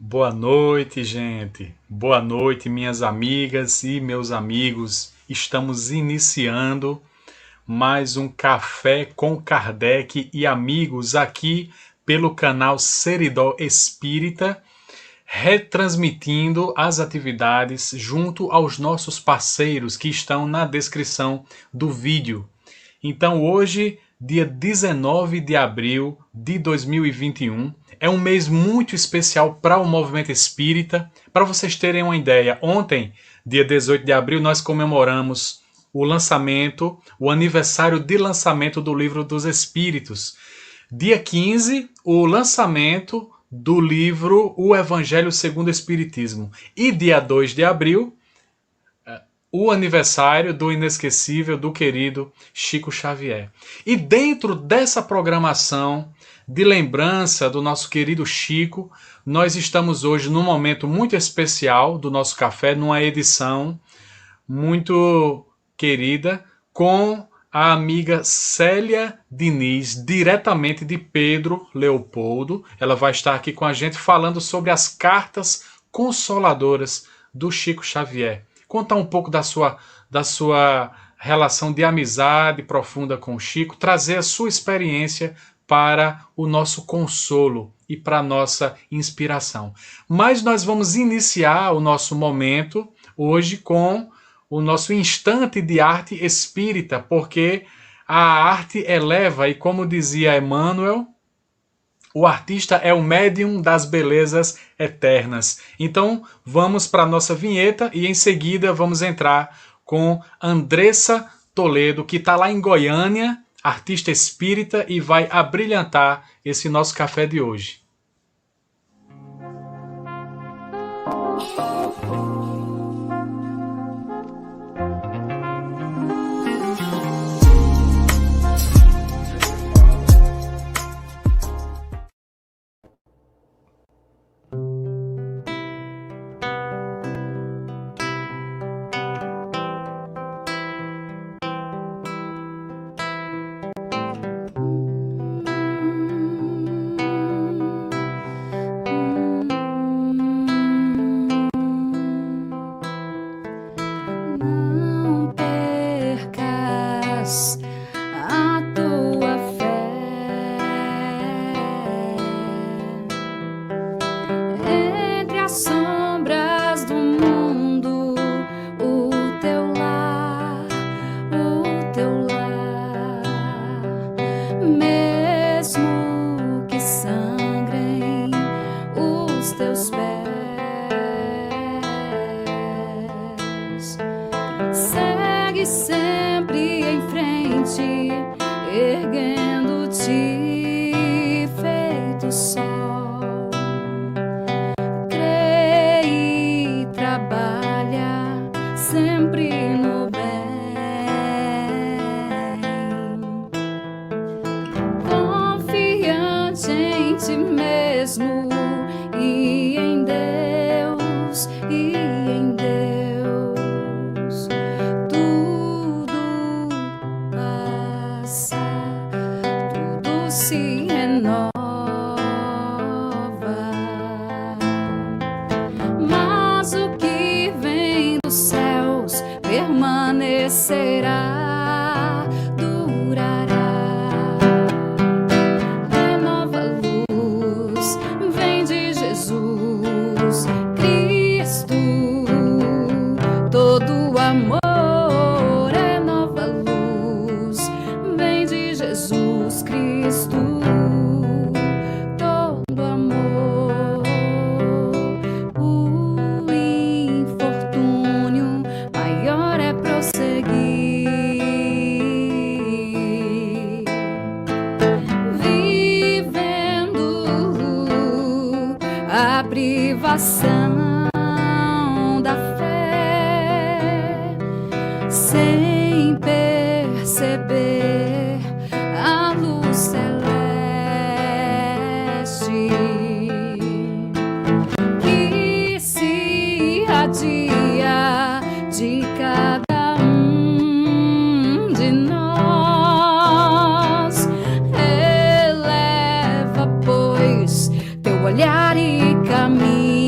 Boa noite, gente. Boa noite, minhas amigas e meus amigos. Estamos iniciando mais um Café com Kardec e amigos aqui pelo canal Seridó Espírita, retransmitindo as atividades junto aos nossos parceiros que estão na descrição do vídeo. Então hoje, dia 19 de abril de 2021, é um mês muito especial para o movimento espírita. Para vocês terem uma ideia, ontem, dia 18 de abril, nós comemoramos o aniversário de lançamento do Livro dos Espíritos. Dia 15, o lançamento do livro O Evangelho segundo o Espiritismo. E dia 2 de abril, o aniversário do inesquecível, do querido Chico Xavier. E dentro dessa programação de lembrança do nosso querido Chico, nós estamos hoje num momento muito especial do nosso café, numa edição muito querida, com a amiga Célia Diniz, diretamente de Pedro Leopoldo. Ela vai estar aqui com a gente falando sobre as cartas consoladoras do Chico Xavier. Contar um pouco da sua relação de amizade profunda com o Chico, trazer a sua experiência para o nosso consolo e para a nossa inspiração. Mas nós vamos iniciar o nosso momento hoje com o nosso instante de arte espírita, porque a arte eleva e, como dizia Emmanuel, o artista é o médium das belezas eternas. Então, vamos para a nossa vinheta e em seguida vamos entrar com Andressa Toledo, que está lá em Goiânia, artista espírita, e vai abrilhantar esse nosso café de hoje. Olhar e caminhar.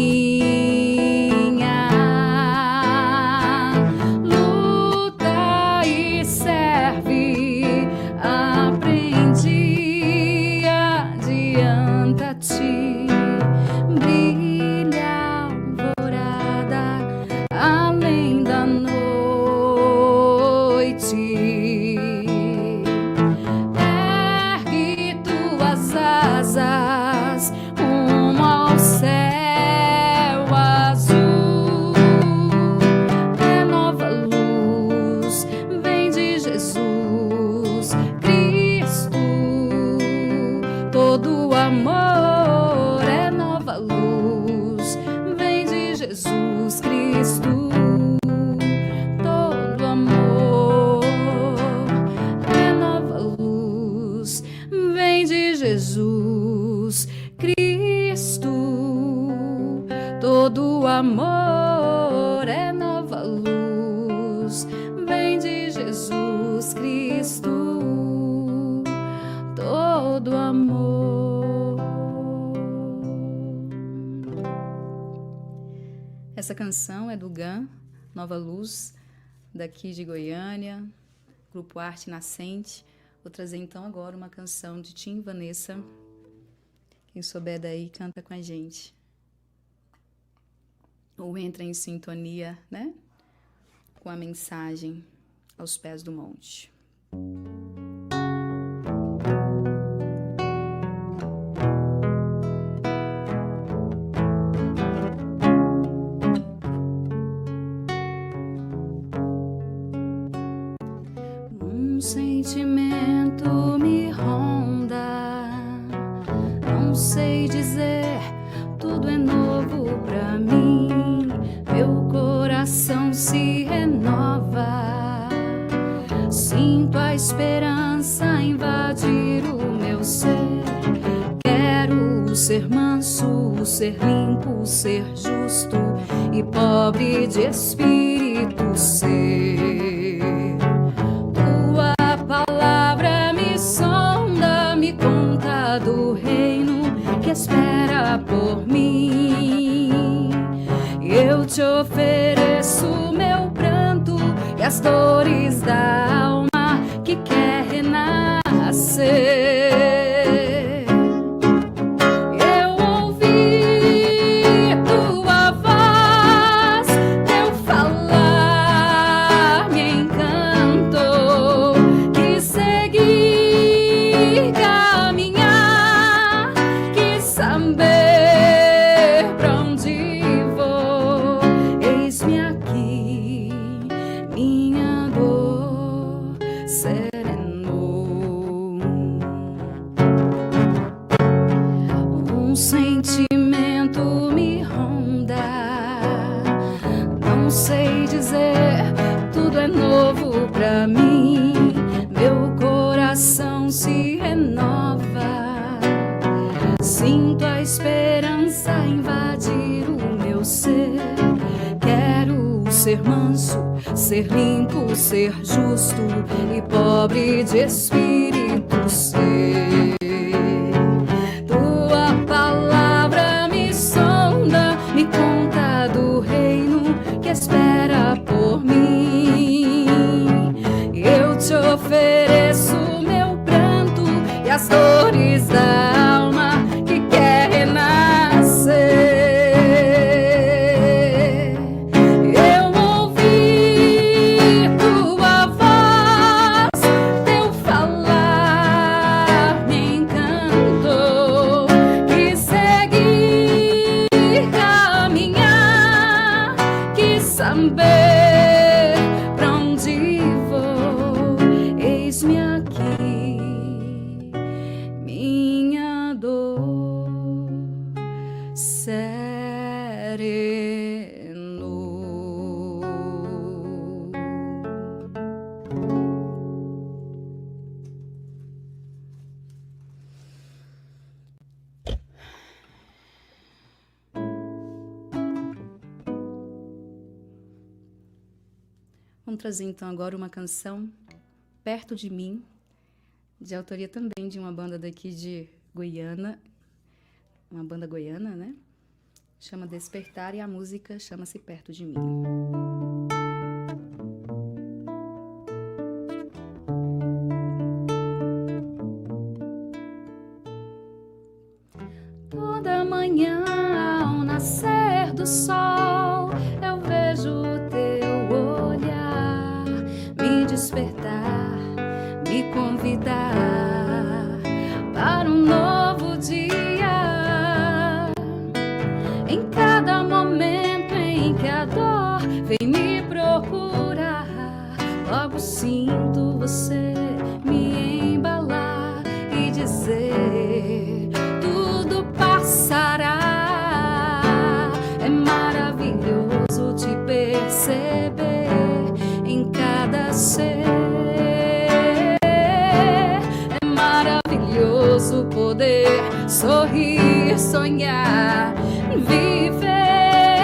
Todo amor é nova luz, vem de Jesus Cristo. Todo amor. Essa canção é do GAN, Nova Luz, daqui de Goiânia, Grupo Arte Nascente. Vou trazer então agora uma canção de Tim e Vanessa. Quem souber daí, canta com a gente. Ou entra em sintonia, né? Com a mensagem aos pés do monte. Um sentimento me ronda, não sei dizer, tudo é novo pra mim. Meu coração se renova, sinto a esperança invadir o meu ser. Quero ser manso, ser limpo, ser justo e pobre de espírito ser. Tua palavra me sonda, me conta do reino que espera por mim. Eu te ofereço meu pranto e as dores da alma que quer renascer. Eu ouvi tua voz, teu falar me encantou. Quis seguir, caminhar, quis saber pra onde vou. Eis-me aqui, minha dor serenou. Um sentimento me ronda, não sei dizer, tudo é novo pra mim. Meu coração se renova, sinto a esperança invadir o meu ser. Quero ser manso, ser limpo, ser justo e pobre de espírito ser. Tua palavra me sonda, me conta do reino que espera por mim. Eu te ofereço meu pranto e as dores da alma que quer renascer. Eu ouvi tua voz, teu falar me encantou. Quis seguir, caminhar, quis saber pra onde vou. Eis-me aqui, minha dor serenou. Vamos trazer então agora uma canção, Perto de Mim, de autoria também de uma banda daqui de Goiânia, uma banda goiana, né? Chama Despertar e a música chama-se Perto de Mim. Toda manhã ao nascer do sol eu vejo o teu olhar me despertar, me convidar para um novo dia. Em cada momento em que a dor vem me procurar, logo sinto você me embalar e dizer: tudo passará. É maravilhoso te perceber em cada ser. É maravilhoso poder sorrir, sonhar, viver.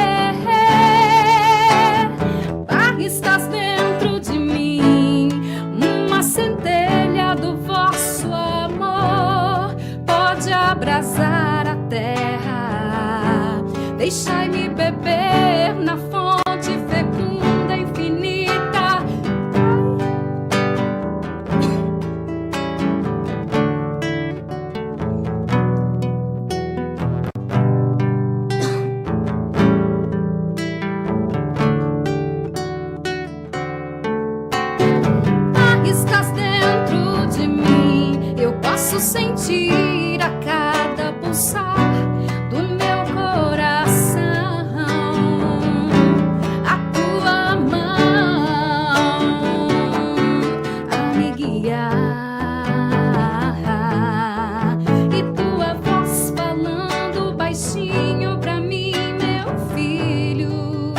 deixai-me beber na fonte fecunda infinita. Estás dentro de mim, eu posso sentir a cada pulsar do meu coração a tua mão a me guiar e tua voz falando baixinho pra mim, meu filho,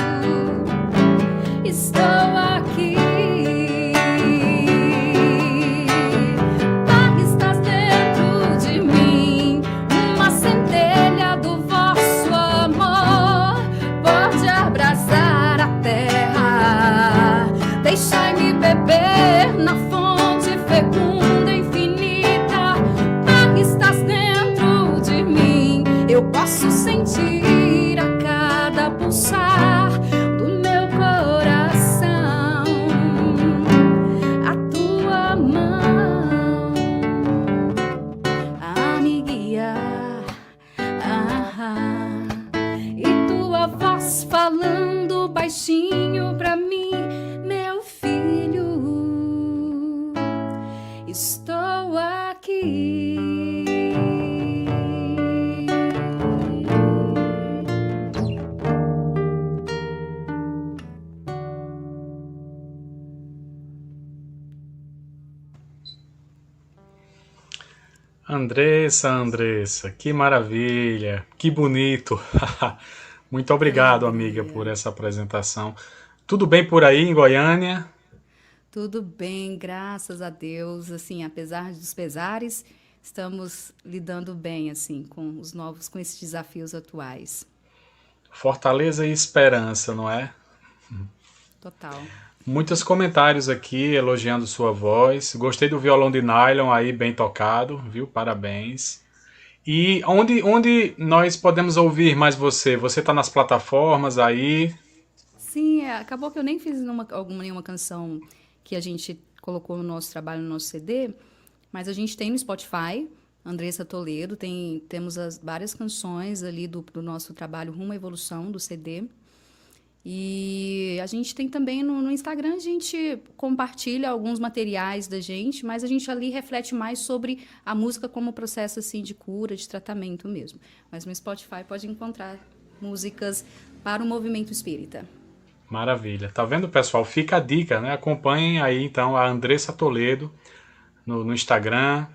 estou aqui. Deixai-me beber na fonte fecunda infinita. Estás dentro de mim, eu posso sentir a cada pulsar do meu coração a tua mão a me guiar, e tua voz falando baixinho pra mim, meu filho, estou aqui. Andressa, que maravilha, que bonito. Muito obrigado, amiga, por essa apresentação. Tudo bem por aí em Goiânia? Tudo bem, graças a Deus. Assim, apesar dos pesares, estamos lidando bem assim com esses desafios atuais. Fortaleza e esperança, não é? Total. Muitos comentários aqui elogiando sua voz. Gostei do violão de nylon aí, bem tocado, viu? Parabéns. E onde nós podemos ouvir mais você? Você está nas plataformas aí? Sim, acabou que eu nem fiz nenhuma canção que a gente colocou no nosso trabalho, no nosso CD, mas a gente tem no Spotify, Andressa Toledo, temos várias canções ali do nosso trabalho Rumo à Evolução, do CD. E a gente tem também no Instagram, a gente compartilha alguns materiais da gente, mas a gente ali reflete mais sobre a música como processo assim, de cura, de tratamento mesmo. Mas no Spotify pode encontrar músicas para o movimento espírita. Maravilha. Tá vendo, pessoal? Fica a dica, né? Acompanhem aí, então, a Andressa Toledo no Instagram,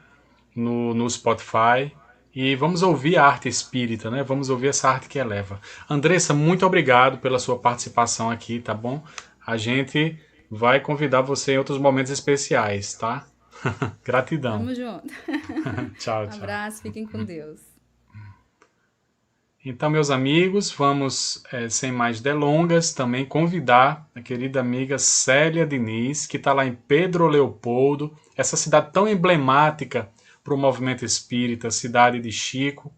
no Spotify. E vamos ouvir a arte espírita, né? Vamos ouvir essa arte que eleva. Andressa, muito obrigado pela sua participação aqui, tá bom? A gente vai convidar você em outros momentos especiais, tá? Gratidão. Tamo junto. Tchau, tchau. Abraço, fiquem com Deus. Então, meus amigos, vamos, sem mais delongas, também convidar a querida amiga Célia Diniz, que está lá em Pedro Leopoldo, essa cidade tão emblemática para o movimento espírita, cidade de Chico.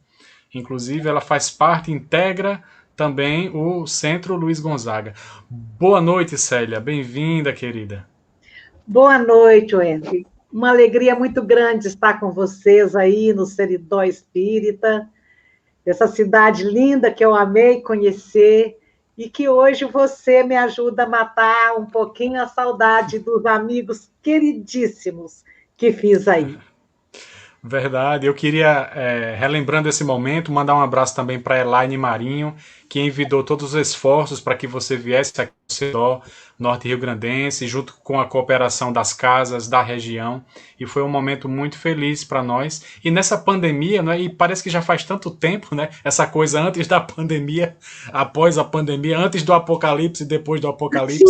Inclusive, ela faz parte, integra também o Centro Luiz Gonzaga. Boa noite, Célia. Bem-vinda, querida. Boa noite, Wendy. Uma alegria muito grande estar com vocês aí no Seridó Espírita, essa cidade linda que eu amei conhecer e que hoje você me ajuda a matar um pouquinho a saudade dos amigos queridíssimos que fiz aí. Verdade, eu queria, relembrando esse momento, mandar um abraço também para Elaine Marinho, que envidou todos os esforços para que você viesse aqui ao Seridó, Norte Rio Grandense, junto com a cooperação das casas da região, e foi um momento muito feliz para nós. E nessa pandemia, né, e parece que já faz tanto tempo, né, essa coisa antes da pandemia, após a pandemia, antes do apocalipse e depois do apocalipse,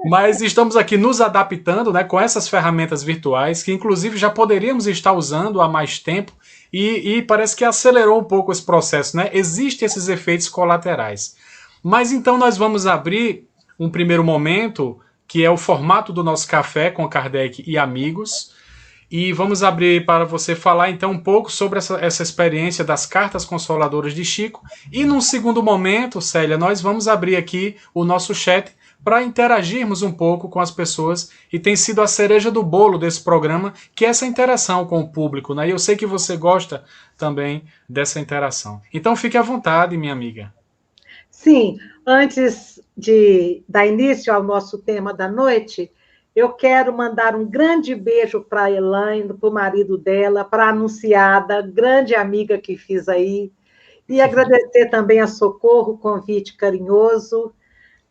mas estamos aqui nos adaptando, né, com essas ferramentas virtuais, que inclusive já poderíamos estar usando há mais tempo, e parece que acelerou um pouco esse processo, né? Existem esses efeitos colaterais. Mas então nós vamos abrir um primeiro momento, que é o formato do nosso café com Kardec e amigos, E vamos abrir para você falar então um pouco sobre essa experiência das cartas consoladoras de Chico. E num segundo momento, Célia, nós vamos abrir aqui o nosso chat para interagirmos um pouco com as pessoas, e tem sido a cereja do bolo desse programa, que é essa interação com o público, né? E eu sei que você gosta também dessa interação. Então fique à vontade, minha amiga. Sim, antes de dar início ao nosso tema da noite, eu quero mandar um grande beijo para a Elaine, para o marido dela, para a anunciada, grande amiga que fiz aí, e agradecer também a Socorro, o convite carinhoso,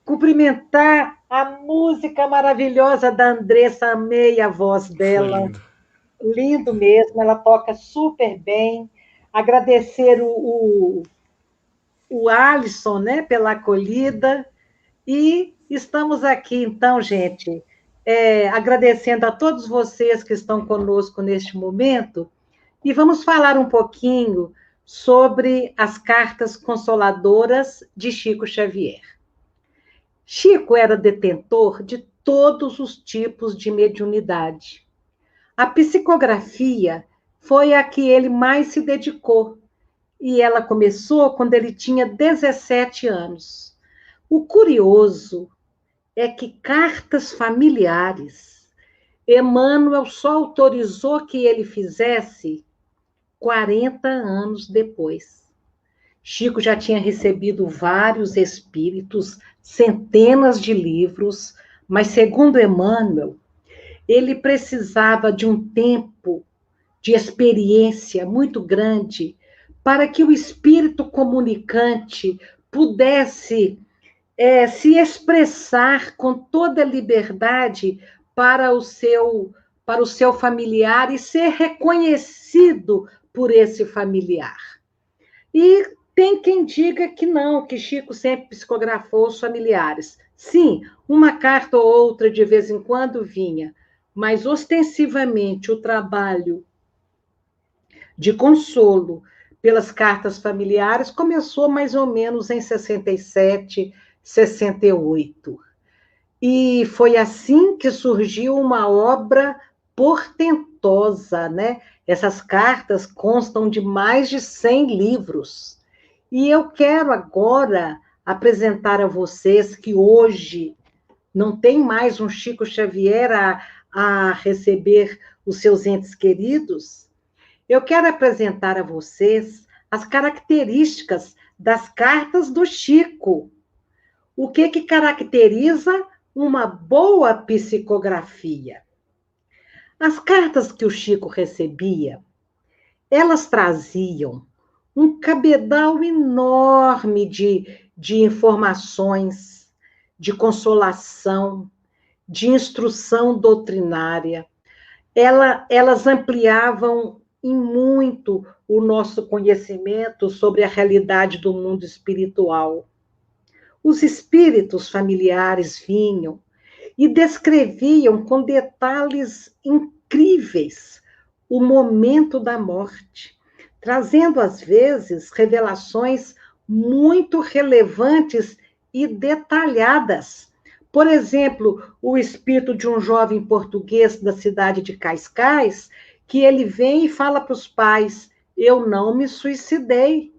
cumprimentar a música maravilhosa da Andressa, amei a voz dela, lindo mesmo, ela toca super bem, agradecer o Alisson, né, pela acolhida, e estamos aqui, então, gente, agradecendo a todos vocês que estão conosco neste momento, e vamos falar um pouquinho sobre as cartas consoladoras de Chico Xavier. Chico era detentor de todos os tipos de mediunidade. A psicografia foi a que ele mais se dedicou, e ela começou quando ele tinha 17 anos. O curioso é que cartas familiares, Emmanuel só autorizou que ele fizesse 40 anos depois. Chico já tinha recebido vários espíritos, centenas de livros, mas, segundo Emmanuel, ele precisava de um tempo de experiência muito grande para que o espírito comunicante pudesse se expressar com toda liberdade para o seu familiar e ser reconhecido por esse familiar. E tem quem diga que não, que Chico sempre psicografou os familiares. Sim, uma carta ou outra de vez em quando vinha, mas ostensivamente o trabalho de consolo pelas cartas familiares começou mais ou menos em 67, 68. E foi assim que surgiu uma obra portentosa, né? Essas cartas constam de mais de 100 livros. E eu quero agora apresentar a vocês que hoje não tem mais um Chico Xavier a receber os seus entes queridos. Eu quero apresentar a vocês as características das cartas do Chico. O que caracteriza uma boa psicografia? As cartas que o Chico recebia, elas traziam um cabedal enorme de informações, de consolação, de instrução doutrinária. Elas ampliavam em muito o nosso conhecimento sobre a realidade do mundo espiritual. Os espíritos familiares vinham e descreviam com detalhes incríveis o momento da morte, trazendo, às vezes, revelações muito relevantes e detalhadas. Por exemplo, o espírito de um jovem português da cidade de Cascais, que ele vem e fala para os pais: eu não me suicidei.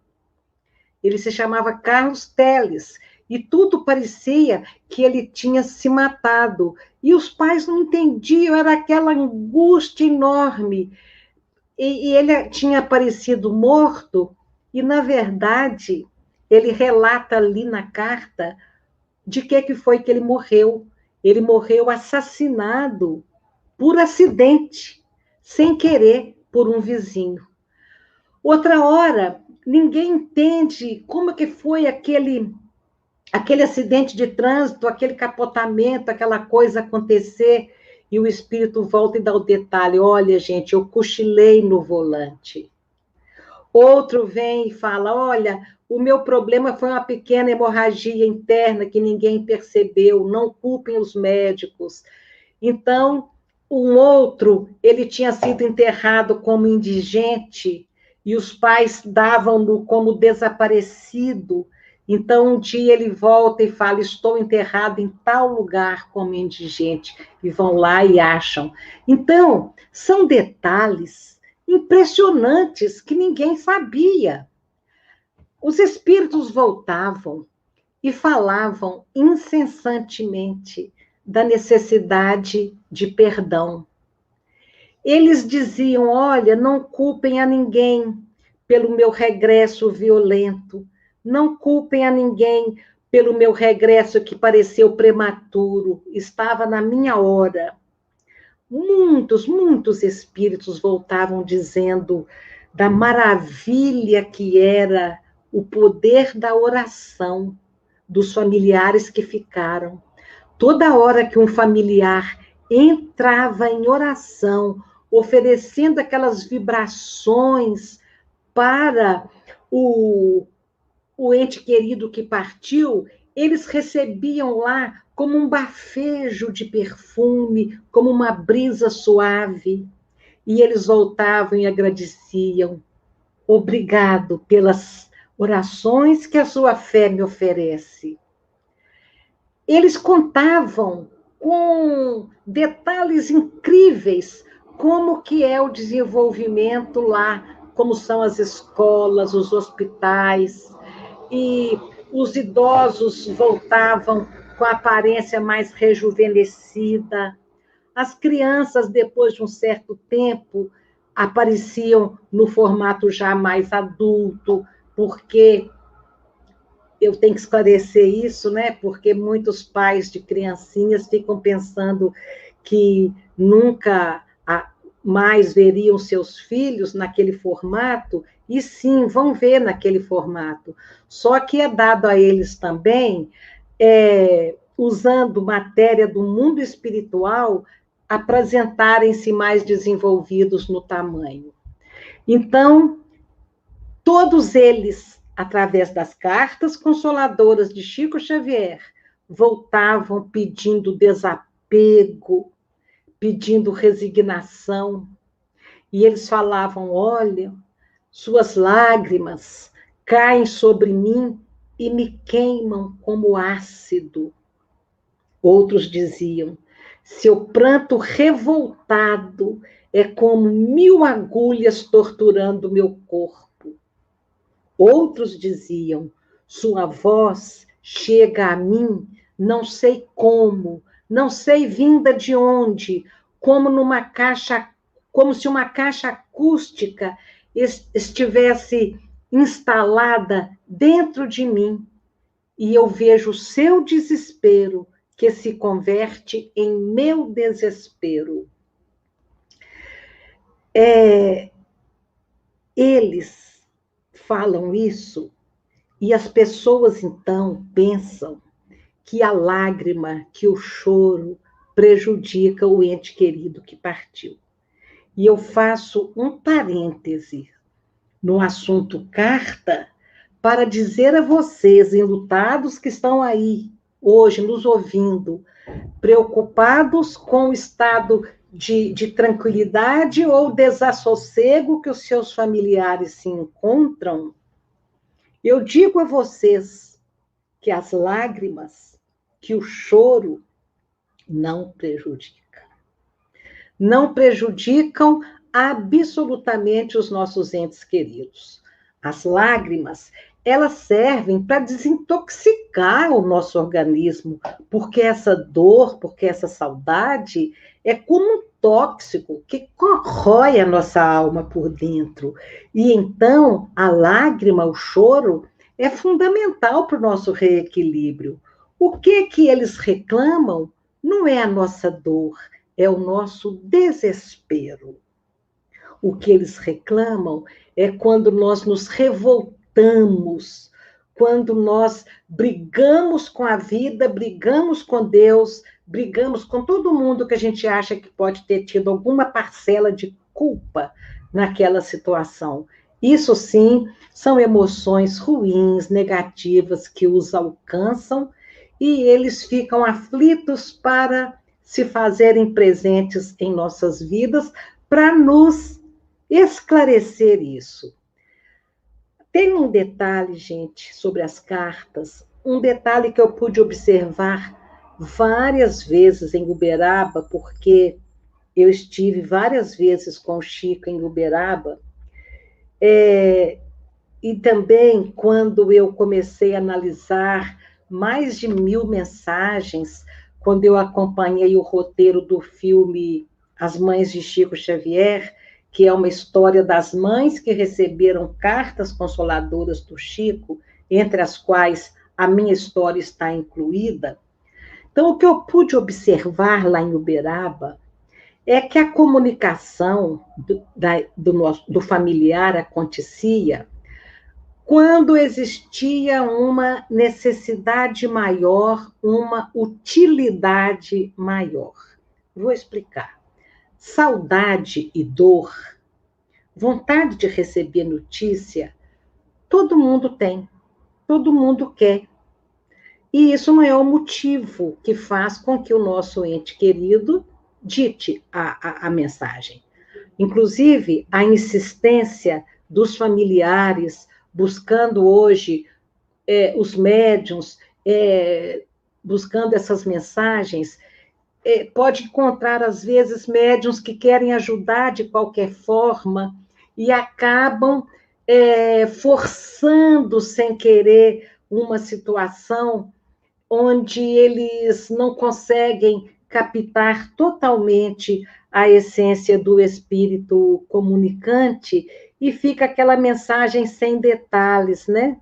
Ele se chamava Carlos Teles, e tudo parecia que ele tinha se matado. E os pais não entendiam, era aquela angústia enorme. E ele tinha aparecido morto, e, na verdade, ele relata ali na carta de que foi que ele morreu. Ele morreu assassinado por acidente, sem querer, por um vizinho. Outra hora, ninguém entende como que foi aquele acidente de trânsito, aquele capotamento, aquela coisa acontecer, e o espírito volta e dá o detalhe: olha, gente, eu cochilei no volante. Outro vem e fala: olha, o meu problema foi uma pequena hemorragia interna que ninguém percebeu, não culpem os médicos. Então, um outro, ele tinha sido enterrado como indigente, e os pais davam-no como desaparecido, Então, um dia ele volta e fala: estou enterrado em tal lugar como indigente. E vão lá e acham. Então, são detalhes impressionantes que ninguém sabia. Os espíritos voltavam e falavam incessantemente da necessidade de perdão. Eles diziam: olha, não culpem a ninguém pelo meu regresso violento, não culpem a ninguém pelo meu regresso que pareceu prematuro, estava na minha hora. Muitos espíritos voltavam dizendo da maravilha que era o poder da oração dos familiares que ficaram. Toda hora que um familiar entrava em oração, oferecendo aquelas vibrações para o ente querido que partiu, eles recebiam lá como um bafejo de perfume, como uma brisa suave, e eles voltavam e agradeciam. Obrigado pelas orações que a sua fé me oferece. Eles contavam com detalhes incríveis como que é o desenvolvimento lá, como são as escolas, os hospitais, e os idosos voltavam com a aparência mais rejuvenescida. As crianças, depois de um certo tempo, apareciam no formato já mais adulto, porque eu tenho que esclarecer isso, né? Porque muitos pais de criancinhas ficam pensando que nunca mais veriam seus filhos naquele formato, e sim, vão ver naquele formato. Só que é dado a eles também, usando matéria do mundo espiritual, apresentarem-se mais desenvolvidos no tamanho. Então, todos eles, através das cartas consoladoras de Chico Xavier, voltavam pedindo desapego, pedindo resignação. E eles falavam: olha, suas lágrimas caem sobre mim e me queimam como ácido. Outros diziam: seu pranto revoltado é como 1000 agulhas torturando meu corpo. Outros diziam: sua voz chega a mim, não sei como, não sei vinda de onde, como se uma caixa acústica estivesse instalada dentro de mim, e eu vejo o seu desespero que se converte em meu desespero. Eles falam isso e as pessoas, então, pensam que a lágrima, que o choro prejudica o ente querido que partiu. E eu faço um parêntese no assunto carta para dizer a vocês, enlutados que estão aí hoje nos ouvindo, preocupados com o estado de tranquilidade ou desassossego que os seus familiares se encontram, eu digo a vocês que as lágrimas, que o choro não prejudicam. Não prejudicam absolutamente os nossos entes queridos. As lágrimas, elas servem para desintoxicar o nosso organismo, porque essa dor, porque essa saudade é como um tóxico que corrói a nossa alma por dentro. E então, a lágrima, o choro, é fundamental para o nosso reequilíbrio. O que eles reclamam não é a nossa dor, é o nosso desespero. O que eles reclamam é quando nós nos revoltamos, quando nós brigamos com a vida, brigamos com Deus, brigamos com todo mundo que a gente acha que pode ter tido alguma parcela de culpa naquela situação. Isso sim, são emoções ruins, negativas, que os alcançam e eles ficam aflitos para se fazerem presentes em nossas vidas para nos esclarecer isso. Tem um detalhe, gente, sobre as cartas, um detalhe que eu pude observar várias vezes em Uberaba, porque eu estive várias vezes com o Chico em Uberaba, e também quando eu comecei a analisar mais de 1000 mensagens, quando eu acompanhei o roteiro do filme As Mães de Chico Xavier, que é uma história das mães que receberam cartas consoladoras do Chico, entre as quais a minha história está incluída. Então, o que eu pude observar lá em Uberaba é que a comunicação do familiar acontecia quando existia uma necessidade maior, uma utilidade maior. Vou explicar. Saudade e dor, vontade de receber notícia, todo mundo tem, todo mundo quer. E isso não é o motivo que faz com que o nosso ente querido dite a mensagem. Inclusive, a insistência dos familiares buscando hoje os médiuns, buscando essas mensagens, pode encontrar, às vezes, médiuns que querem ajudar de qualquer forma e acabam forçando, sem querer, uma situação onde eles não conseguem captar totalmente a essência do espírito comunicante e fica aquela mensagem sem detalhes, né?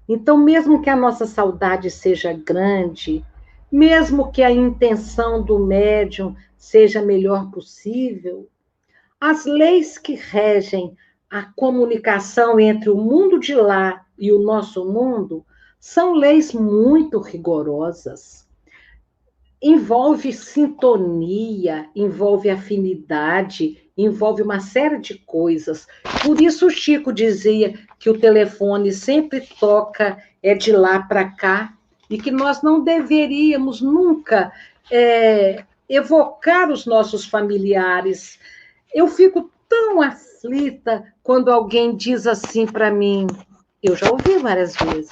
Então, mesmo que a nossa saudade seja grande, mesmo que a intenção do médium seja a melhor possível, as leis que regem a comunicação entre o mundo de lá e o nosso mundo são leis muito rigorosas. Envolve sintonia, envolve afinidade, envolve uma série de coisas. Por isso o Chico dizia que o telefone sempre toca de lá para cá e que nós não deveríamos nunca evocar os nossos familiares. Eu fico tão aflita quando alguém diz assim para mim, eu já ouvi várias vezes,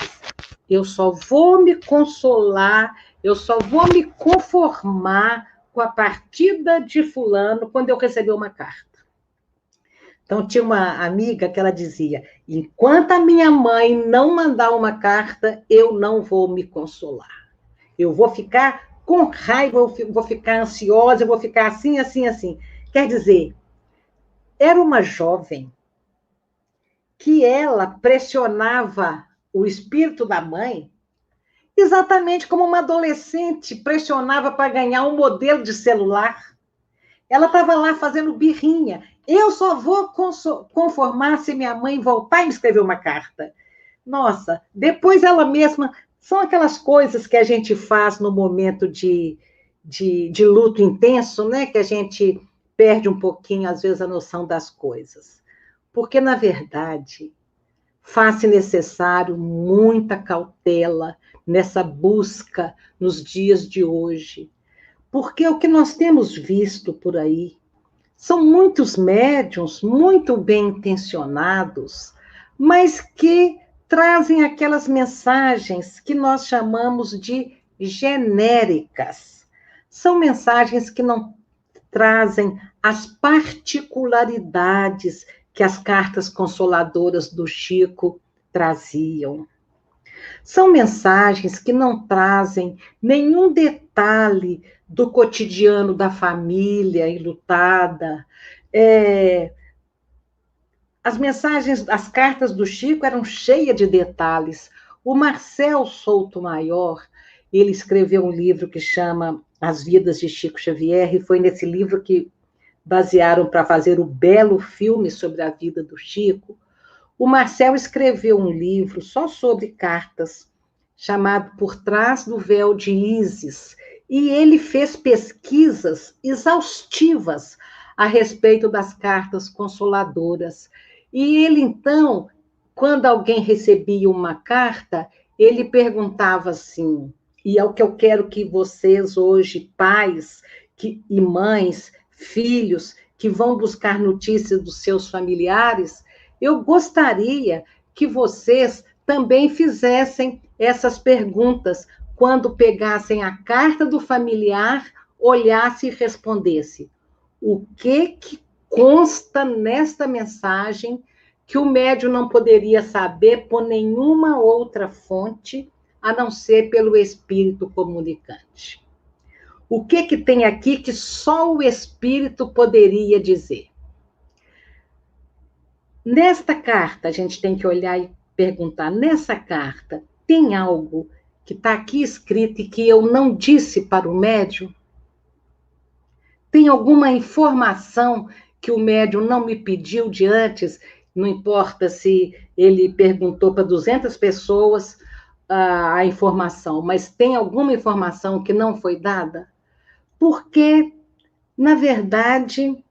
eu só vou me consolar, eu só vou me conformar com a partida de fulano quando eu receber uma carta. Então, tinha uma amiga que ela dizia, enquanto a minha mãe não mandar uma carta, eu não vou me consolar. Eu vou ficar com raiva, eu vou ficar ansiosa, eu vou ficar assim, assim, assim. Quer dizer, era uma jovem que ela pressionava o espírito da mãe exatamente como uma adolescente pressionava para ganhar um modelo de celular. Ela estava lá fazendo birrinha. Eu só vou conformar se minha mãe voltar e me escrever uma carta. Nossa, depois ela mesma... São aquelas coisas que a gente faz no momento de luto intenso, né? Que a gente perde um pouquinho, às vezes, a noção das coisas. Porque, na verdade, faz-se necessário muita cautela nessa busca nos dias de hoje. Porque o que nós temos visto por aí são muitos médiuns muito bem intencionados, mas que trazem aquelas mensagens que nós chamamos de genéricas. São mensagens que não trazem as particularidades que as cartas consoladoras do Chico traziam. São mensagens que não trazem nenhum detalhe do cotidiano da família enlutada. As mensagens, as cartas do Chico eram cheias de detalhes. O Marcel Souto Maior, ele escreveu um livro que chama As Vidas de Chico Xavier, e foi nesse livro que basearam para fazer o belo filme sobre a vida do Chico. O Marcel escreveu um livro só sobre cartas, chamado Por Trás do Véu de Ísis, e ele fez pesquisas exaustivas a respeito das cartas consoladoras. E ele, então, quando alguém recebia uma carta, ele perguntava assim, e é o que eu quero que vocês hoje, pais e mães, filhos, que vão buscar notícias dos seus familiares, eu gostaria que vocês também fizessem essas perguntas quando pegassem a carta do familiar, olhasse e respondesse: o que consta nesta mensagem que o médium não poderia saber por nenhuma outra fonte, a não ser pelo espírito comunicante? O que tem aqui que só o espírito poderia dizer? Nesta carta, a gente tem que olhar e perguntar, nessa carta, tem algo que está aqui escrito e que eu não disse para o médium? Tem alguma informação que o médium não me pediu de antes? Não importa se ele perguntou para 200 pessoas a informação, mas tem alguma informação que não foi dada? Porque, na verdade,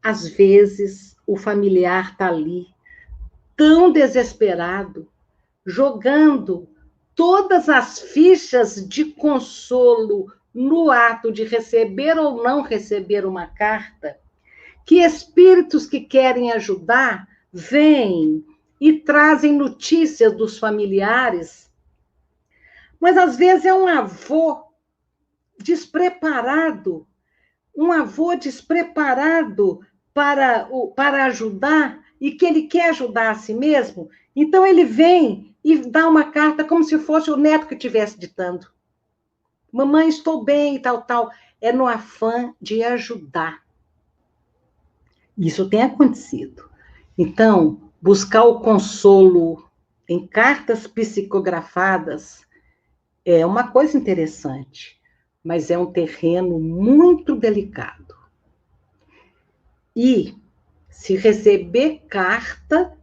às vezes, o familiar está ali, tão desesperado, jogando todas as fichas de consolo no ato de receber ou não receber uma carta, que espíritos que querem ajudar vêm e trazem notícias dos familiares, mas às vezes é um avô despreparado para ajudar e que ele quer ajudar a si mesmo, então ele vem e dá uma carta como se fosse o neto que estivesse ditando. Mamãe, estou bem e tal, tal. É no afã de ajudar. Isso tem acontecido. Então, buscar o consolo em cartas psicografadas é uma coisa interessante, mas é um terreno muito delicado. E se receber carta,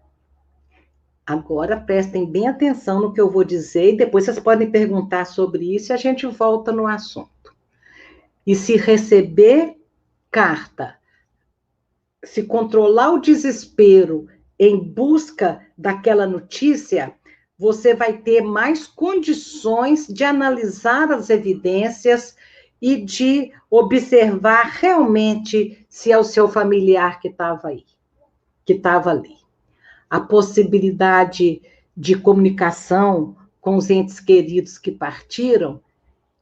agora prestem bem atenção no que eu vou dizer e depois vocês podem perguntar sobre isso e a gente volta no assunto. E se receber carta, se controlar o desespero em busca daquela notícia, você vai ter mais condições de analisar as evidências e de observar realmente se é o seu familiar que estava aí, que estava ali. A possibilidade de comunicação com os entes queridos que partiram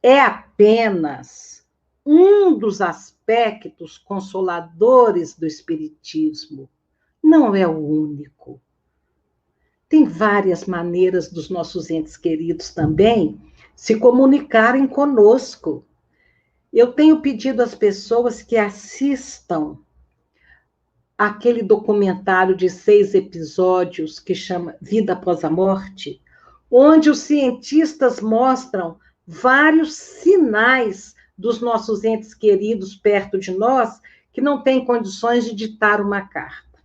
é apenas um dos aspectos consoladores do Espiritismo. Não é o único. Tem várias maneiras dos nossos entes queridos também se comunicarem conosco. Eu tenho pedido às pessoas que assistam aquele documentário de 6 episódios que chama Vida Após a Morte, onde os cientistas mostram vários sinais dos nossos entes queridos perto de nós que não têm condições de ditar uma carta.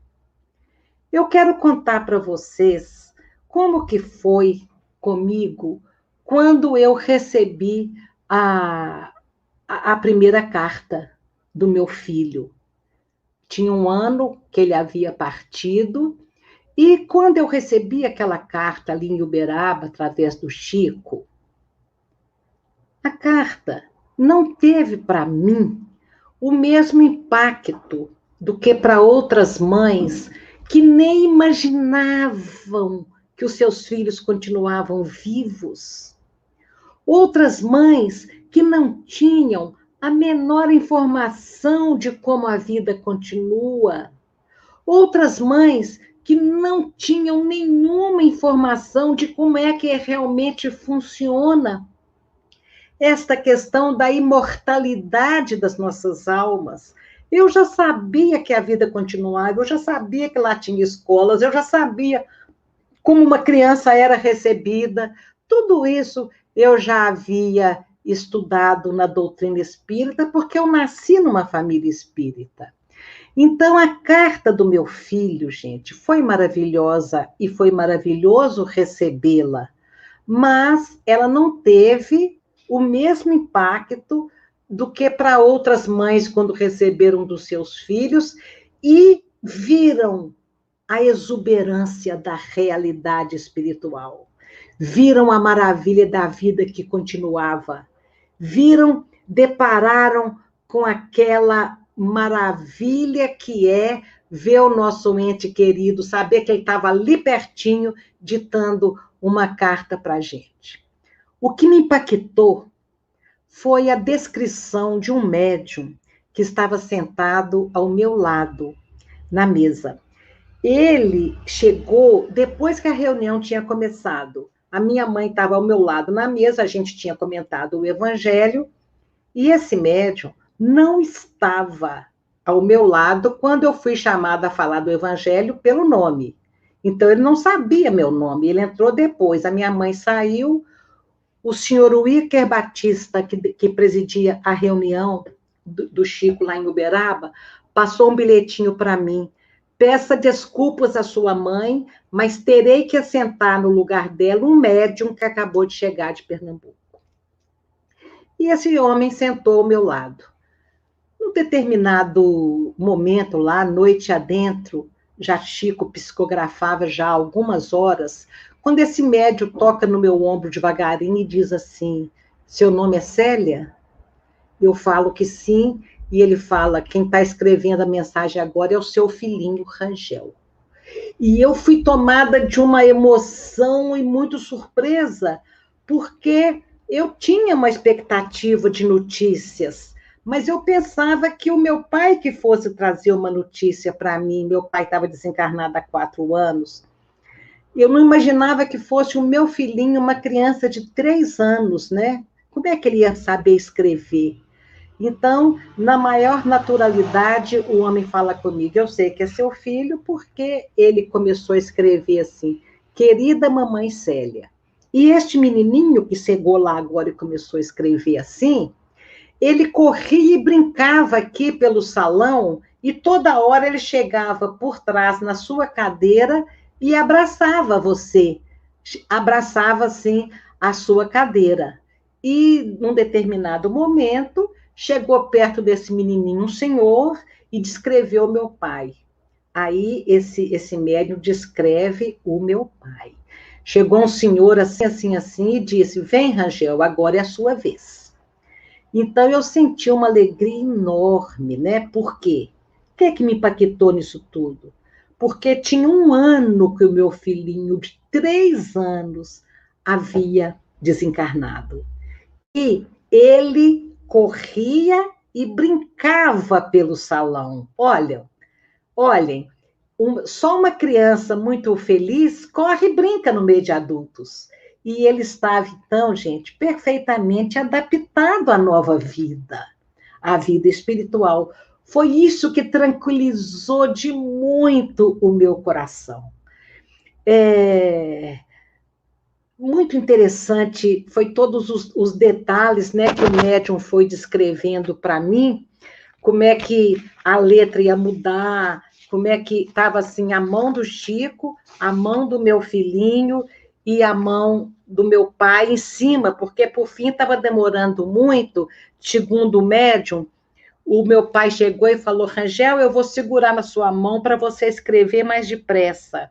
Eu quero contar para vocês como que foi comigo quando eu recebi a primeira carta do meu filho. Tinha um ano que ele havia partido, e quando eu recebi aquela carta ali em Uberaba, através do Chico, a carta não teve para mim o mesmo impacto do que para outras mães que nem imaginavam que os seus filhos continuavam vivos. Outras mães que não tinham a menor informação de como a vida continua. Outras mães que não tinham nenhuma informação de como é que realmente funciona esta questão da imortalidade das nossas almas. Eu já sabia que a vida continuava, eu já sabia que lá tinha escolas, eu já sabia como uma criança era recebida, tudo isso eu já havia estudado na doutrina espírita, porque eu nasci numa família espírita. Então, a carta do meu filho, gente, foi maravilhosa e foi maravilhoso recebê-la, mas ela não teve o mesmo impacto do que para outras mães quando receberam dos seus filhos e viram a exuberância da realidade espiritual, viram a maravilha da vida que continuava, depararam com aquela maravilha que é ver o nosso ente querido, saber que ele estava ali pertinho, ditando uma carta para a gente. O que me impactou foi a descrição de um médium que estava sentado ao meu lado, na mesa. Ele chegou depois que a reunião tinha começado. A minha mãe estava ao meu lado na mesa, a gente tinha comentado o evangelho, e esse médium não estava ao meu lado quando eu fui chamada a falar do evangelho pelo nome. Então, ele não sabia meu nome, ele entrou depois. A minha mãe saiu, o senhor Wicker Batista, que presidia a reunião do Chico lá em Uberaba, passou um bilhetinho para mim. Peça desculpas à sua mãe, mas terei que assentar no lugar dela um médium que acabou de chegar de Pernambuco. E esse homem sentou ao meu lado. Num determinado momento lá, noite adentro, já Chico psicografava já há algumas horas, quando esse médium toca no meu ombro devagarinho e diz assim, seu nome é Célia? Eu falo que sim, e ele fala, quem está escrevendo a mensagem agora é o seu filhinho, Rangel. E eu fui tomada de uma emoção e muito surpresa, porque eu tinha uma expectativa de notícias, mas eu pensava que o meu pai que fosse trazer uma notícia para mim. Meu pai estava desencarnado há 4 anos. Eu não imaginava que fosse o meu filhinho, uma criança de 3 anos, né? Como é que ele ia saber escrever? Então, na maior naturalidade, o homem fala comigo, eu sei que é seu filho, porque ele começou a escrever assim, querida mamãe Célia. E este menininho que chegou lá agora e começou a escrever assim, ele corria e brincava aqui pelo salão, e toda hora ele chegava por trás na sua cadeira e abraçava você, abraçava assim a sua cadeira. E num determinado momento, chegou perto desse menininho um senhor e descreveu meu pai. Aí esse médium descreve o meu pai. Chegou um senhor assim, e disse, vem, Rangel, agora é a sua vez. Então, eu senti uma alegria enorme, né? Por quê? O que é que me impactou nisso tudo? Porque tinha 1 ano que o meu filhinho de 3 anos havia desencarnado. E ele corria e brincava pelo salão. Olhem, só uma criança muito feliz corre e brinca no meio de adultos. E ele estava, então, gente, perfeitamente adaptado à nova vida, à vida espiritual. Foi isso que tranquilizou de muito o meu coração. Muito interessante, foi todos os detalhes, né, que o médium foi descrevendo para mim, como é que a letra ia mudar, como é que estava assim, a mão do Chico, a mão do meu filhinho e a mão do meu pai em cima, porque por fim estava demorando muito, segundo o médium, o meu pai chegou e falou, Rangel, eu vou segurar na sua mão para você escrever mais depressa.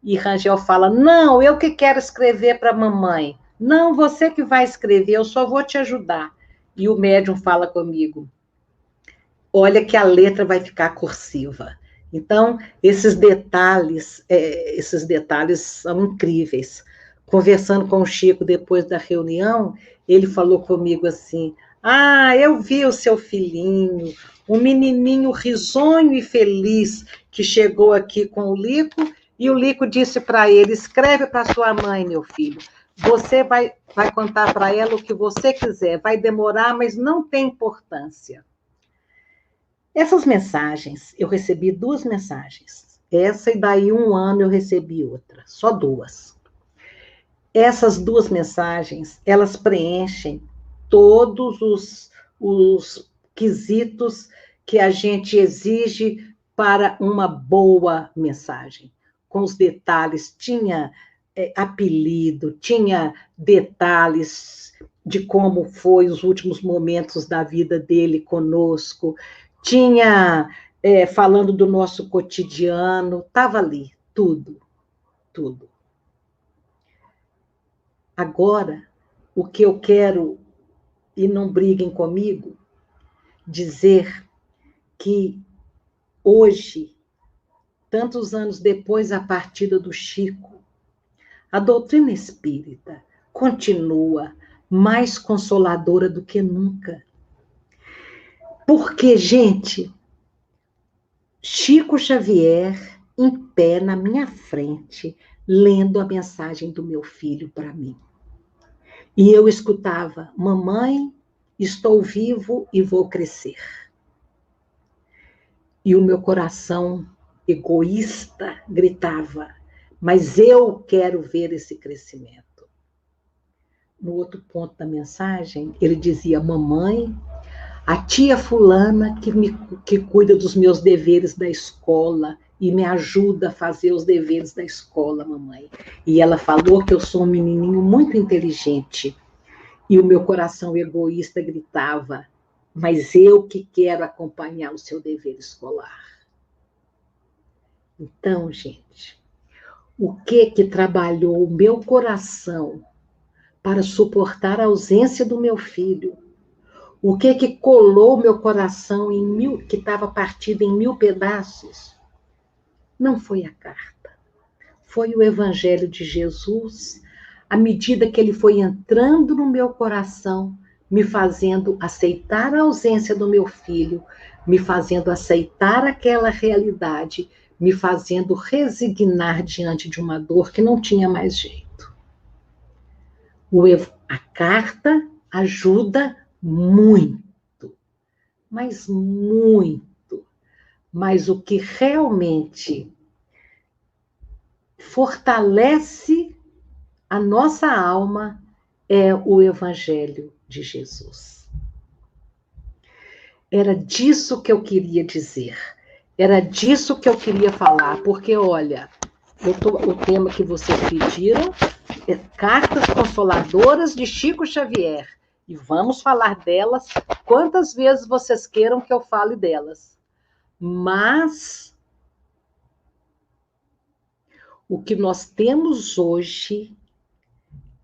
E Rangel fala, não, eu que quero escrever para a mamãe. Não, você que vai escrever, eu só vou te ajudar. E o médium fala comigo, olha que a letra vai ficar cursiva. Então, esses detalhes são incríveis. Conversando com o Chico depois da reunião, ele falou comigo assim, eu vi o seu filhinho, um menininho risonho e feliz que chegou aqui com o Lico, e o Lico disse para ele, escreve para sua mãe, meu filho, você vai contar para ela o que você quiser, vai demorar, mas não tem importância. Essas mensagens, eu recebi 2 mensagens. Essa e daí 1 ano eu recebi outra, só 2. Essas 2 mensagens, elas preenchem todos os quesitos que a gente exige para uma boa mensagem. Com os detalhes, tinha apelido, tinha detalhes de como foi os últimos momentos da vida dele conosco, tinha falando do nosso cotidiano, estava ali, tudo. Agora, o que eu quero, e não briguem comigo, dizer que hoje tantos anos depois da partida do Chico, a doutrina espírita continua mais consoladora do que nunca. Porque, gente, Chico Xavier em pé na minha frente, lendo a mensagem do meu filho para mim. E eu escutava: mamãe, estou vivo e vou crescer. E o meu coração egoísta gritava: mas eu quero ver esse crescimento. No outro ponto da mensagem, ele dizia: mamãe, a tia fulana que cuida dos meus deveres da escola e me ajuda a fazer os deveres da escola, mamãe. E ela falou que eu sou um menininho muito inteligente. E o meu coração egoísta gritava: mas eu que quero acompanhar o seu dever escolar. Então, gente, o que trabalhou o meu coração para suportar a ausência do meu filho? O que colou meu coração que estava partido em 1000 pedaços? Não foi a carta. Foi o Evangelho de Jesus, à medida que ele foi entrando no meu coração, me fazendo aceitar a ausência do meu filho, me fazendo aceitar aquela realidade, me fazendo resignar diante de uma dor que não tinha mais jeito. A carta ajuda muito, mas muito. Mas o que realmente fortalece a nossa alma é o Evangelho de Jesus. Era disso que eu queria dizer. Era disso que eu queria falar, porque, olha, o tema que vocês pediram é Cartas Consoladoras de Chico Xavier. E vamos falar delas quantas vezes vocês queiram que eu fale delas. Mas o que nós temos hoje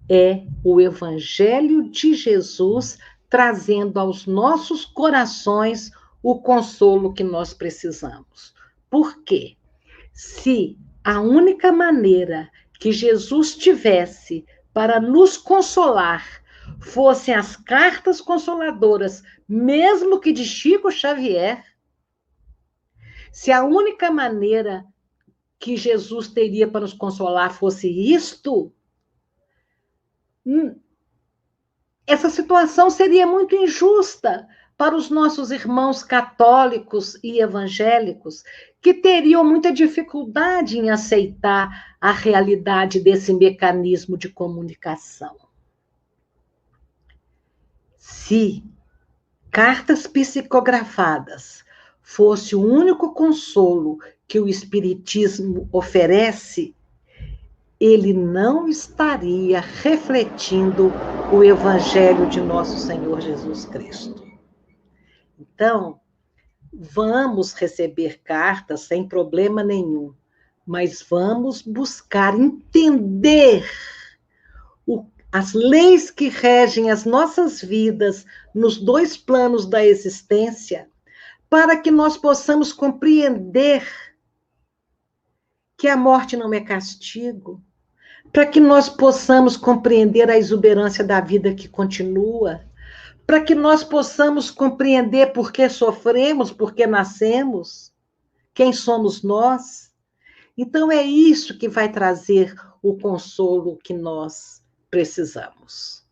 é o Evangelho de Jesus trazendo aos nossos corações o consolo que nós precisamos. Por quê? Se a única maneira que Jesus tivesse para nos consolar fossem as cartas consoladoras, mesmo que de Chico Xavier, se a única maneira que Jesus teria para nos consolar fosse isto, essa situação seria muito injusta para os nossos irmãos católicos e evangélicos, que teriam muita dificuldade em aceitar a realidade desse mecanismo de comunicação. Se cartas psicografadas fosse o único consolo que o Espiritismo oferece, ele não estaria refletindo o Evangelho de nosso Senhor Jesus Cristo. Então, vamos receber cartas sem problema nenhum, mas vamos buscar entender as leis que regem as nossas vidas nos dois planos da existência, para que nós possamos compreender que a morte não é castigo, para que nós possamos compreender a exuberância da vida que continua, para que nós possamos compreender por que sofremos, por que nascemos, quem somos nós. Então, é isso que vai trazer o consolo que nós precisamos,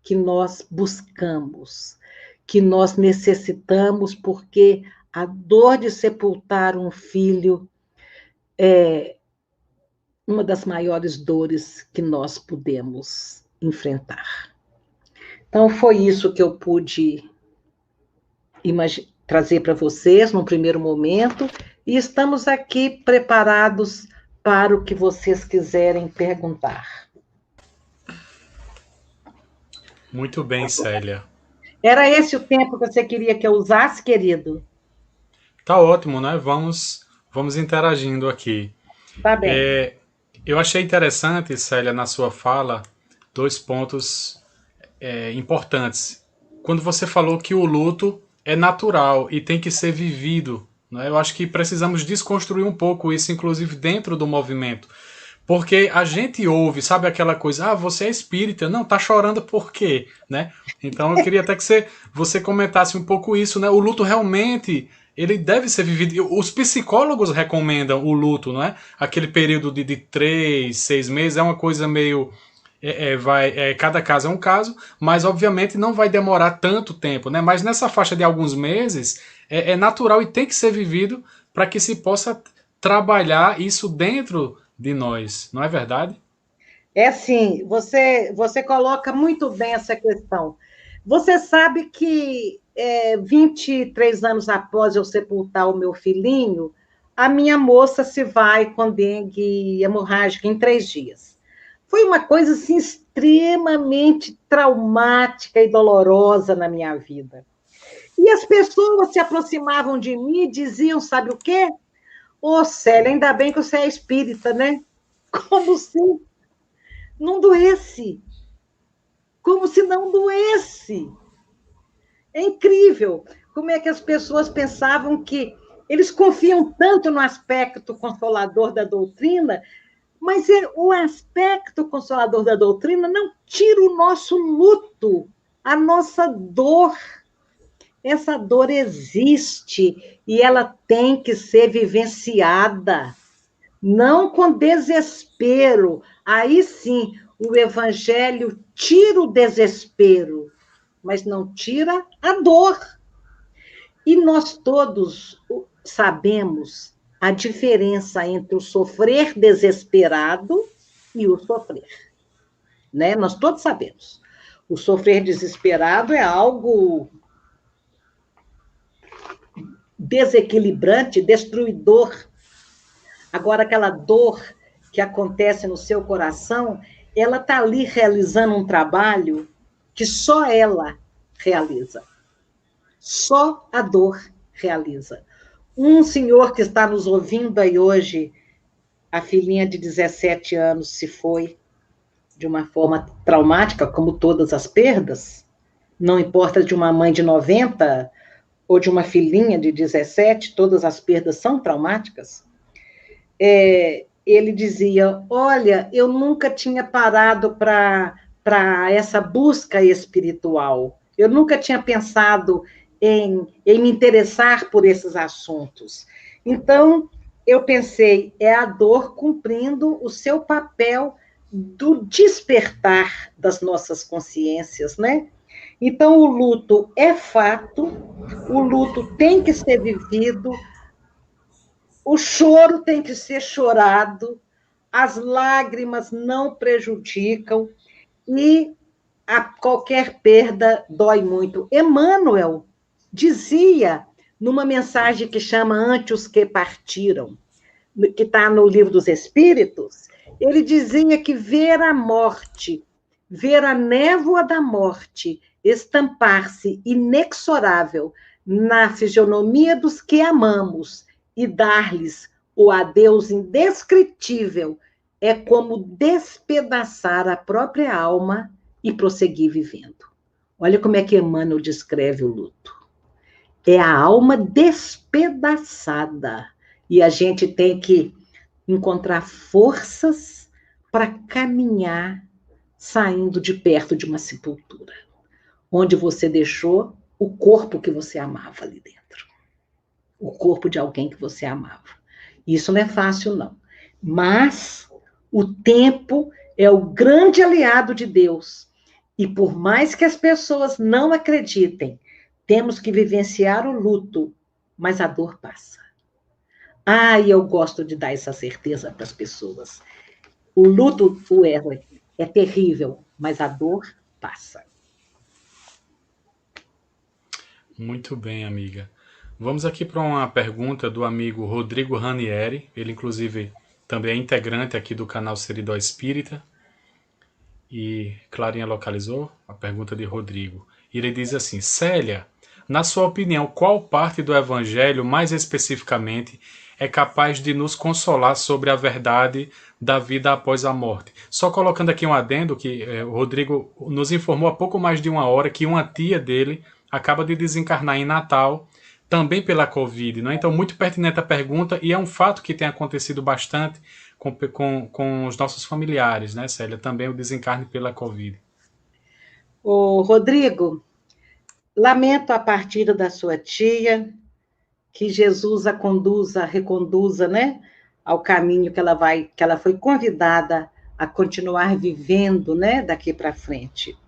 que nós buscamos, que nós necessitamos, porque a dor de sepultar um filho é uma das maiores dores que nós podemos enfrentar. Então, foi isso que eu pude trazer para vocês no primeiro momento, e estamos aqui preparados para o que vocês quiserem perguntar. Muito bem, Célia. Era esse o tempo que você queria que eu usasse, querido? Tá ótimo, né? Vamos interagindo aqui. Tá bem. Eu achei interessante, Célia, na sua fala, 2 pontos importantes. Quando você falou que o luto é natural e tem que ser vivido né? Eu acho que precisamos desconstruir um pouco isso, inclusive dentro do movimento. Porque a gente ouve, sabe aquela coisa, você é espírita, não, tá chorando por quê? Né? Então eu queria até que você comentasse um pouco isso, né? O luto realmente, ele deve ser vivido. Os psicólogos recomendam o luto, não é? Aquele período de 3, 6 meses é uma coisa meio... cada caso é um caso, mas obviamente não vai demorar tanto tempo, né? Mas nessa faixa de alguns meses é natural e tem que ser vivido para que se possa trabalhar isso dentro de nós, não é verdade? É assim, você coloca muito bem essa questão. Você sabe que 23 anos após eu sepultar o meu filhinho, a minha moça se vai com dengue hemorrágica em 3 dias. Foi uma coisa assim, extremamente traumática e dolorosa na minminha vida. E as pessoas se aproximavam de mim e diziam, sabe o quê? Ô, Célia, ainda bem que você é espírita, né? Como se não doesse. Como se não doesse. É incrível como é que as pessoas pensavam que eles confiam tanto no aspecto consolador da doutrina, mas o aspecto consolador da doutrina não tira o nosso luto, a nossa dor. Essa dor existe e ela tem que ser vivenciada, não com desespero. Aí sim, o evangelho tira o desespero, mas não tira a dor. E nós todos sabemos a diferença entre o sofrer desesperado e o sofrer, né? Nós todos sabemos. O sofrer desesperado é algo desequilibrante, destruidor. Agora, aquela dor que acontece no seu coração, ela está ali realizando um trabalho que só ela realiza. Só a dor realiza. Um senhor que está nos ouvindo aí hoje, a filhinha de 17 anos se foi de uma forma traumática, como todas as perdas, não importa de uma mãe de 90 ou de uma filhinha de 17, todas as perdas são traumáticas. Ele dizia, olha, eu nunca tinha parado para essa busca espiritual, eu nunca tinha pensado em me interessar por esses assuntos. Então, eu pensei, é a dor cumprindo o seu papel do despertar das nossas consciências, né? Então, o luto é fato, o luto tem que ser vivido, o choro tem que ser chorado, as lágrimas não prejudicam e qualquer perda dói muito. Emmanuel dizia, numa mensagem que chama Ante os que partiram, que está no Livro dos Espíritos, ele dizia que ver a morte, ver a névoa da morte estampar-se inexorável na fisionomia dos que amamos e dar-lhes o adeus indescritível é como despedaçar a própria alma e prosseguir vivendo. Olha como é que Emmanuel descreve o luto. É a alma despedaçada. E a gente tem que encontrar forças para caminhar saindo de perto de uma sepultura, onde você deixou o corpo que você amava ali dentro. O corpo de alguém que você amava. Isso não é fácil, não. Mas o tempo é o grande aliado de Deus. E por mais que as pessoas não acreditem, temos que vivenciar o luto, mas a dor passa. E eu gosto de dar essa certeza para as pessoas. O luto, o erro, é terrível, mas a dor passa. Muito bem, amiga. Vamos aqui para uma pergunta do amigo Rodrigo Ranieri. Ele, inclusive, também é integrante aqui do canal Seridó Espírita. E Clarinha localizou a pergunta de Rodrigo. Ele diz assim, Célia, na sua opinião, qual parte do Evangelho, mais especificamente, é capaz de nos consolar sobre a verdade da vida após a morte? Só colocando aqui um adendo, que o Rodrigo nos informou há pouco mais de uma hora que uma tia dele acaba de desencarnar em Natal, também pela Covid, não é? Então, muito pertinente a pergunta, e é um fato que tem acontecido bastante com os nossos familiares, né, Célia? Também o desencarne pela Covid. Ô, Rodrigo, lamento a partida da sua tia, que Jesus a conduza, reconduza, né, ao caminho que ela foi convidada a continuar vivendo, né, daqui para frente.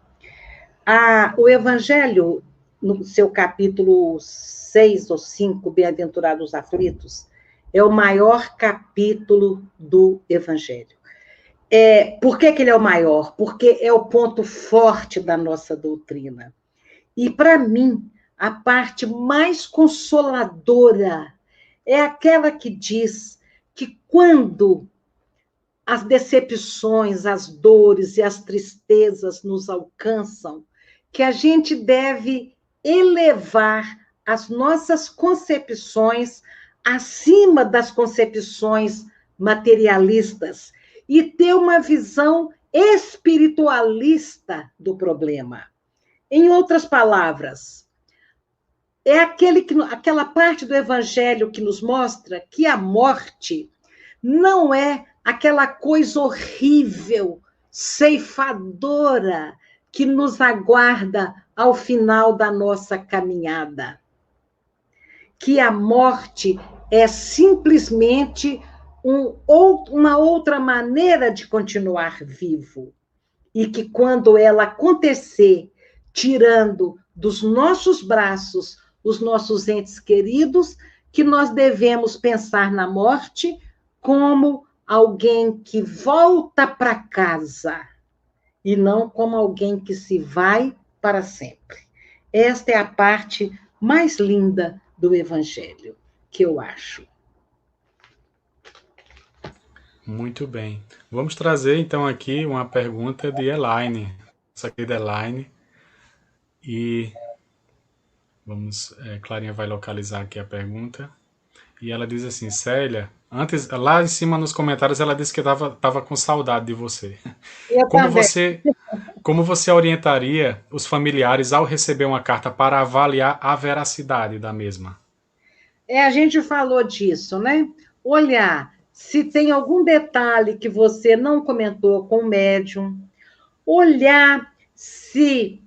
O Evangelho, no seu capítulo 6 ou 5, Bem-aventurados aflitos, é o maior capítulo do Evangelho. Por que ele é o maior? Porque é o ponto forte da nossa doutrina. E, para mim, a parte mais consoladora é aquela que diz que quando as decepções, as dores e as tristezas nos alcançam, que a gente deve elevar as nossas concepções acima das concepções materialistas e ter uma visão espiritualista do problema. Em outras palavras, é aquela parte do Evangelho que nos mostra que a morte não é aquela coisa horrível, ceifadora, que nos aguarda ao final da nossa caminhada. Que a morte é simplesmente uma outra maneira de continuar vivo. E que quando ela acontecer, tirando dos nossos braços os nossos entes queridos, que nós devemos pensar na morte como alguém que volta para casa e não como alguém que se vai para sempre. Esta é a parte mais linda do Evangelho, que eu acho. Muito bem. Vamos trazer, então, aqui uma pergunta de Elaine. Essa querida Elaine. E Clarinha vai localizar aqui a pergunta. E ela diz assim, Célia, antes, lá em cima nos comentários, ela disse que estava com saudade de você. Eu também. Como você orientaria os familiares ao receber uma carta para avaliar a veracidade da mesma? A gente falou disso, né? Olhar se tem algum detalhe que você não comentou com o médium, olhar se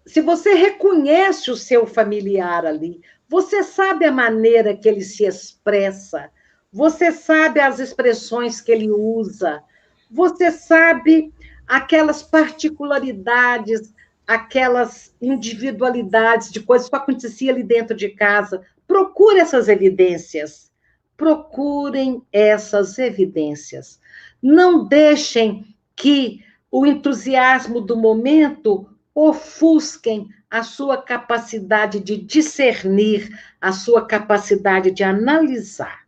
se você reconhece o seu familiar ali, você sabe a maneira que ele se expressa, você sabe as expressões que ele usa, você sabe aquelas particularidades, aquelas individualidades de coisas que acontecia ali dentro de casa. Procure essas evidências. Procurem essas evidências. Não deixem que o entusiasmo do momento ofusquem a sua capacidade de discernir, a sua capacidade de analisar.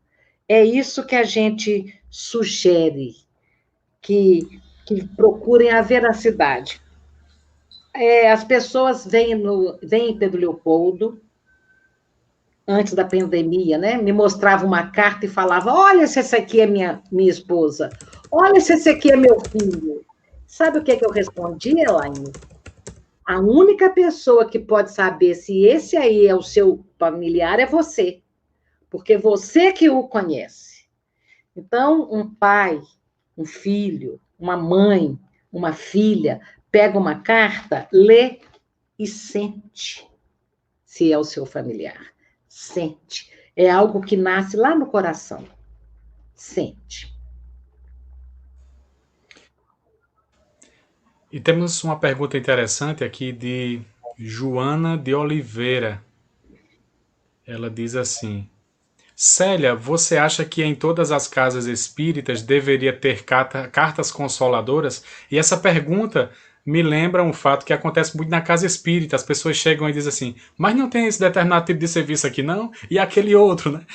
É isso que a gente sugere, que procurem a veracidade. As pessoas vêm em Pedro Leopoldo, antes da pandemia, né? Me mostrava uma carta e falava, olha se essa aqui é minha esposa, olha se esse aqui é meu filho. Sabe o que eu respondi, Elaine? A única pessoa que pode saber se esse aí é o seu familiar é você, porque você que o conhece. Então, um pai, um filho, uma mãe, uma filha, pega uma carta, lê e sente se é o seu familiar. Sente. É algo que nasce lá no coração. Sente. E temos uma pergunta interessante aqui de Joana de Oliveira. Ela diz assim, Célia, você acha que em todas as casas espíritas deveria ter cartas consoladoras? E essa pergunta me lembra um fato que acontece muito na casa espírita. As pessoas chegam e dizem assim, mas não tem esse determinado tipo de serviço aqui não? E aquele outro, né?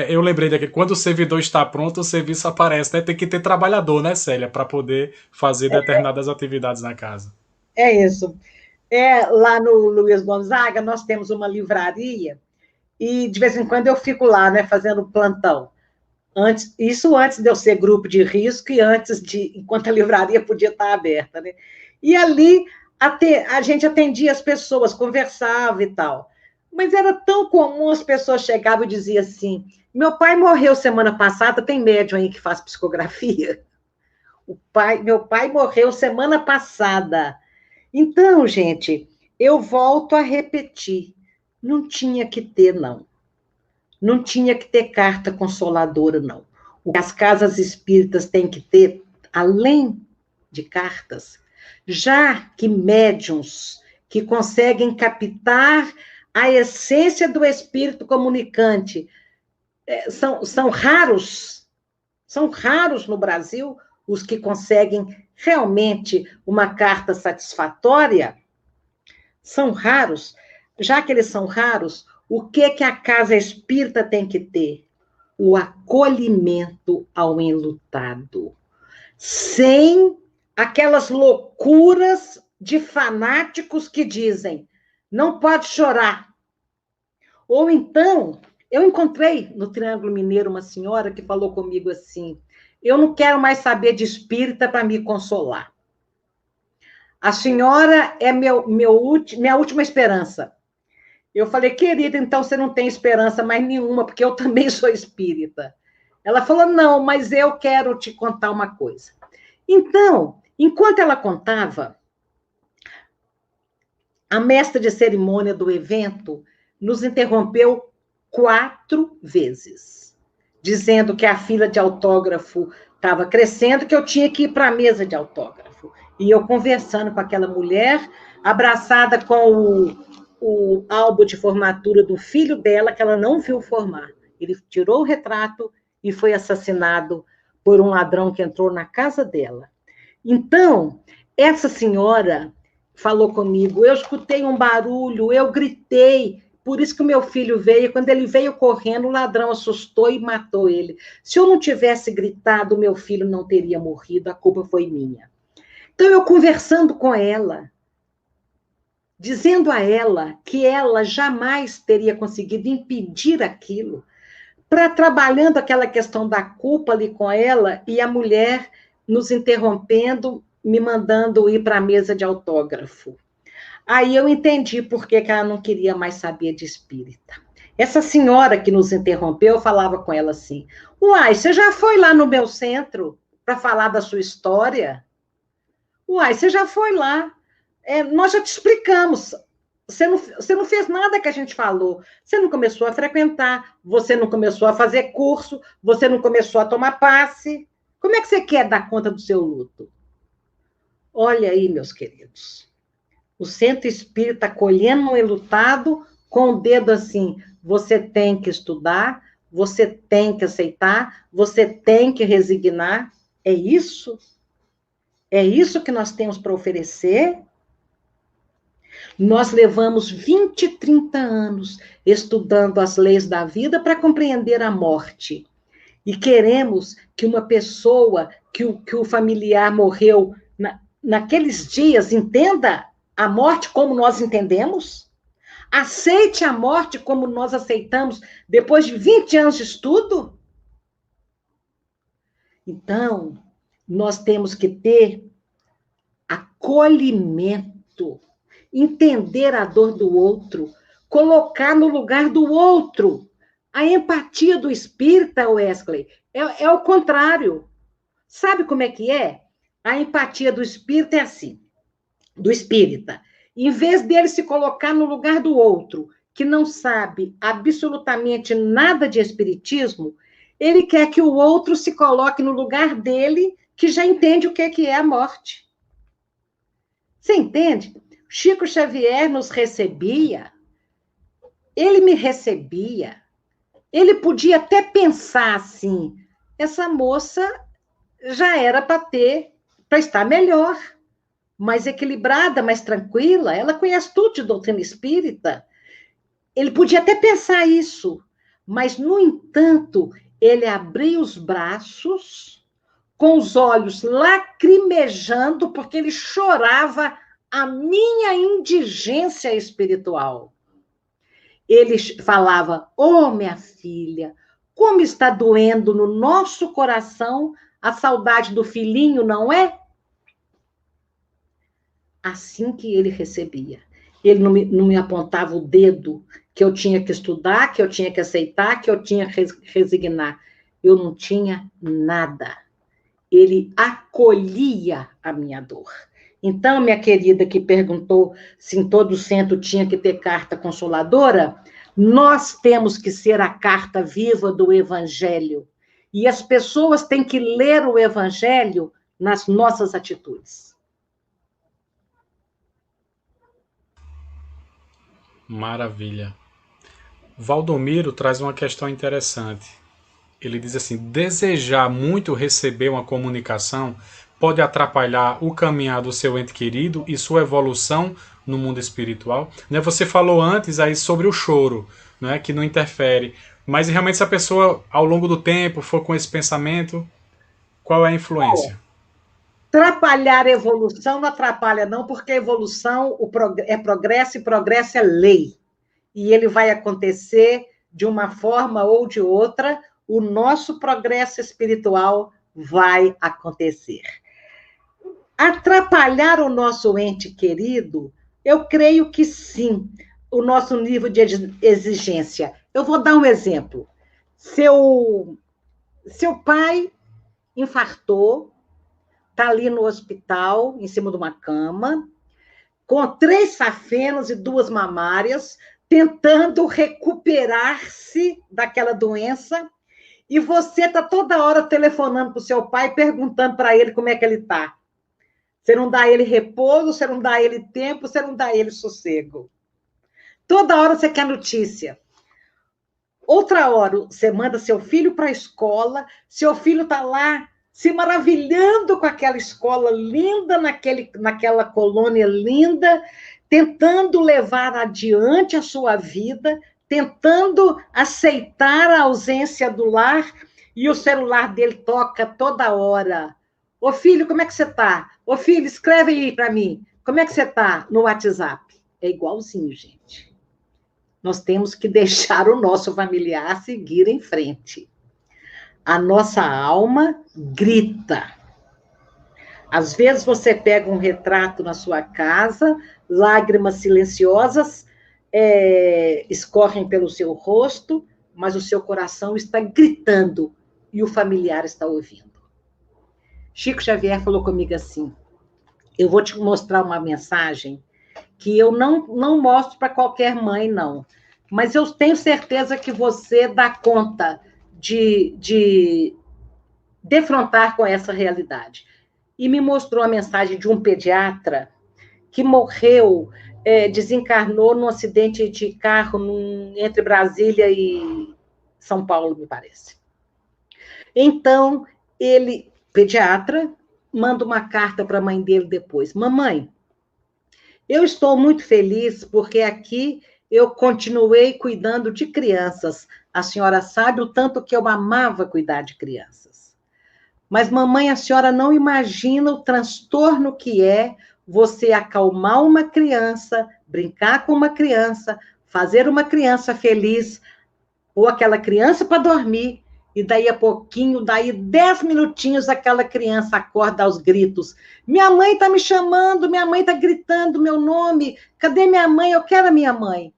Eu lembrei daquele, quando o servidor está pronto, o serviço aparece, né? Tem que ter trabalhador, né, Célia, para poder fazer determinadas atividades na casa. É isso. Lá no Luiz Gonzaga, nós temos uma livraria e, de vez em quando, eu fico lá, né, fazendo plantão. Isso antes de eu ser grupo de risco e enquanto a livraria podia estar aberta, né? E ali a gente atendia as pessoas, conversava e tal. Mas era tão comum, as pessoas chegavam e diziam assim, meu pai morreu semana passada, tem médium aí que faz psicografia? Meu pai morreu semana passada. Então, gente, eu volto a repetir, não tinha que ter, não. Não tinha que ter carta consoladora, não. O que as casas espíritas têm que ter, além de cartas, já que médiuns que conseguem captar a essência do espírito comunicante são raros no Brasil os que conseguem realmente uma carta satisfatória, são raros. Já que eles são raros, o que a casa espírita tem que ter? O acolhimento ao enlutado, sem aquelas loucuras de fanáticos que dizem, não pode chorar. Ou então, eu encontrei no Triângulo Mineiro uma senhora que falou comigo assim, eu não quero mais saber de espírita para me consolar. A senhora é minha última esperança. Eu falei, querida, então você não tem esperança mais nenhuma, porque eu também sou espírita. Ela falou, não, mas eu quero te contar uma coisa. Então, enquanto ela contava, a mestra de cerimônia do evento nos interrompeu 4 vezes, dizendo que a fila de autógrafo estava crescendo, que eu tinha que ir para a mesa de autógrafo. E eu conversando com aquela mulher, abraçada com o álbum de formatura do filho dela, que ela não viu formar. Ele tirou o retrato e foi assassinado por um ladrão que entrou na casa dela. Então, essa senhora falou comigo, eu escutei um barulho, eu gritei, por isso que o meu filho veio, quando ele veio correndo, o ladrão assustou e matou ele. Se eu não tivesse gritado, meu filho não teria morrido, a culpa foi minha. Então, eu conversando com ela, dizendo a ela que ela jamais teria conseguido impedir aquilo, trabalhando aquela questão da culpa ali com ela, e a mulher nos interrompendo, me mandando ir para a mesa de autógrafo. Aí eu entendi por que ela não queria mais saber de espírita. Essa senhora que nos interrompeu, eu falava com ela assim, uai, você já foi lá no meu centro para falar da sua história? Uai, você já foi lá. Nós já te explicamos. Você não fez nada que a gente falou. Você não começou a frequentar, você não começou a fazer curso, você não começou a tomar passe. Como é que você quer dar conta do seu luto? Olha aí, meus queridos. O centro espírita acolhendo um enlutado com o dedo assim, você tem que estudar, você tem que aceitar, você tem que resignar. É isso? É isso que nós temos para oferecer? Nós levamos 20, 30 anos estudando as leis da vida para compreender a morte. E queremos que uma pessoa, que o familiar morreu naqueles dias, entenda a morte como nós entendemos? Aceite a morte como nós aceitamos depois de 20 anos de estudo? Então, nós temos que ter acolhimento, entender a dor do outro, colocar no lugar do outro. A empatia do espírita, Wesley, é o contrário. Sabe como é que é? A empatia do espírita é assim, do espírita. Em vez dele se colocar no lugar do outro, que não sabe absolutamente nada de espiritismo, ele quer que o outro se coloque no lugar dele, que já entende o que é a morte. Você entende? Chico Xavier nos recebia, ele me recebia, ele podia até pensar assim, essa moça já era para estar melhor, mais equilibrada, mais tranquila, ela conhece tudo de doutrina espírita. Ele podia até pensar isso, mas, no entanto, ele abriu os braços, com os olhos lacrimejando, porque ele chorava a minha indigência espiritual. Ele falava, minha filha, como está doendo no nosso coração a saudade do filhinho, não é? Assim que ele recebia. Ele não me apontava o dedo que eu tinha que estudar, que eu tinha que aceitar, que eu tinha que resignar. Eu não tinha nada. Ele acolhia a minha dor. Então, minha querida que perguntou se em todo centro tinha que ter carta consoladora, nós temos que ser a carta viva do Evangelho. E as pessoas têm que ler o Evangelho nas nossas atitudes. Maravilha. Valdomiro traz uma questão interessante. Ele diz assim: desejar muito receber uma comunicação pode atrapalhar o caminhar do seu ente querido e sua evolução no mundo espiritual? Você falou antes aí sobre o choro, né, que não interfere. Mas realmente, se a pessoa, ao longo do tempo, for com esse pensamento, qual é a influência? Atrapalhar a evolução não atrapalha, não, porque a evolução é progresso e progresso é lei. E ele vai acontecer de uma forma ou de outra, o nosso progresso espiritual vai acontecer. Atrapalhar o nosso ente querido, eu creio que sim, o nosso nível de exigência. Eu vou dar um exemplo. Seu pai infartou, está ali no hospital, em cima de uma cama, com 3 safenas e 2 mamárias, tentando recuperar-se daquela doença, e você está toda hora telefonando para o seu pai, perguntando para ele como é que ele está. Você não dá a ele repouso, você não dá a ele tempo, você não dá a ele sossego. Toda hora você quer notícia. Outra hora, você manda seu filho para a escola, seu filho está lá se maravilhando com aquela escola linda, naquela colônia linda, tentando levar adiante a sua vida, tentando aceitar a ausência do lar, e o celular dele toca toda hora. Ô filho, como é que você está? Ô filho, escreve aí para mim. Como é que você está no WhatsApp? É igualzinho, gente. Nós temos que deixar o nosso familiar seguir em frente. A nossa alma grita. Às vezes você pega um retrato na sua casa, lágrimas silenciosas escorrem pelo seu rosto, mas o seu coração está gritando e o familiar está ouvindo. Chico Xavier falou comigo assim: eu vou te mostrar uma mensagem que eu não mostro para qualquer mãe, não. Mas eu tenho certeza que você dá conta de defrontar com essa realidade. E me mostrou a mensagem de um pediatra que morreu, desencarnou num acidente de carro entre Brasília e São Paulo, me parece. Então, ele, pediatra, manda uma carta para a mãe dele depois. Mamãe, eu estou muito feliz porque aqui eu continuei cuidando de crianças. A senhora sabe o tanto que eu amava cuidar de crianças. Mas, mamãe, a senhora não imagina o transtorno que é você acalmar uma criança, brincar com uma criança, fazer uma criança feliz, ou aquela criança para dormir, e daí a pouquinho, daí 10 minutinhos, aquela criança acorda aos gritos. Minha mãe está me chamando, minha mãe está gritando meu nome. Cadê minha mãe? Eu quero a minha mãe.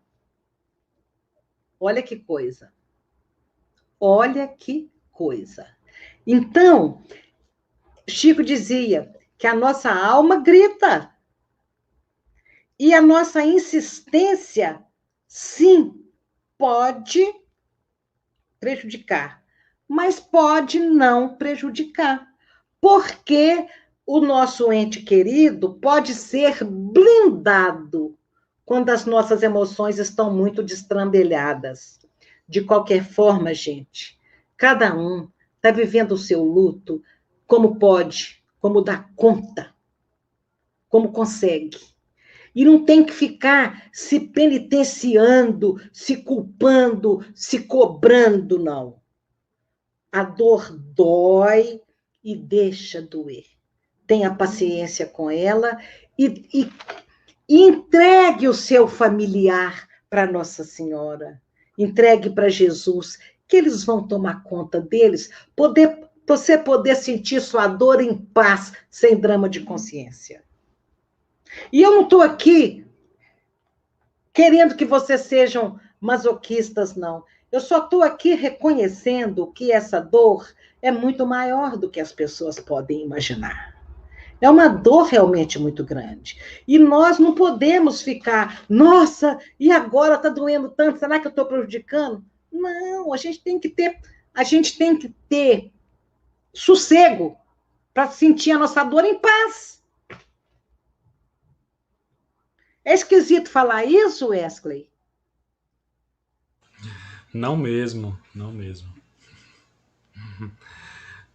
Olha que coisa. Olha que coisa. Então, Chico dizia que a nossa alma grita. E a nossa insistência, sim, pode prejudicar, mas pode não prejudicar. Porque o nosso ente querido pode ser blindado quando as nossas emoções estão muito destrambelhadas. De qualquer forma, gente, cada um está vivendo o seu luto como pode, como dá conta, como consegue. E não tem que ficar se penitenciando, se culpando, se cobrando, não. A dor dói e deixa doer. Tenha paciência com ela e entregue o seu familiar para Nossa Senhora. Entregue para Jesus, que eles vão tomar conta deles, você poder sentir sua dor em paz, sem drama de consciência. E eu não estou aqui querendo que vocês sejam masoquistas, não. Eu só estou aqui reconhecendo que essa dor é muito maior do que as pessoas podem imaginar. É uma dor realmente muito grande. E nós não podemos ficar, nossa, e agora está doendo tanto, será que eu estou prejudicando? Não, a gente tem que ter sossego para sentir a nossa dor em paz. É esquisito falar isso, Wesley? Não mesmo, não mesmo.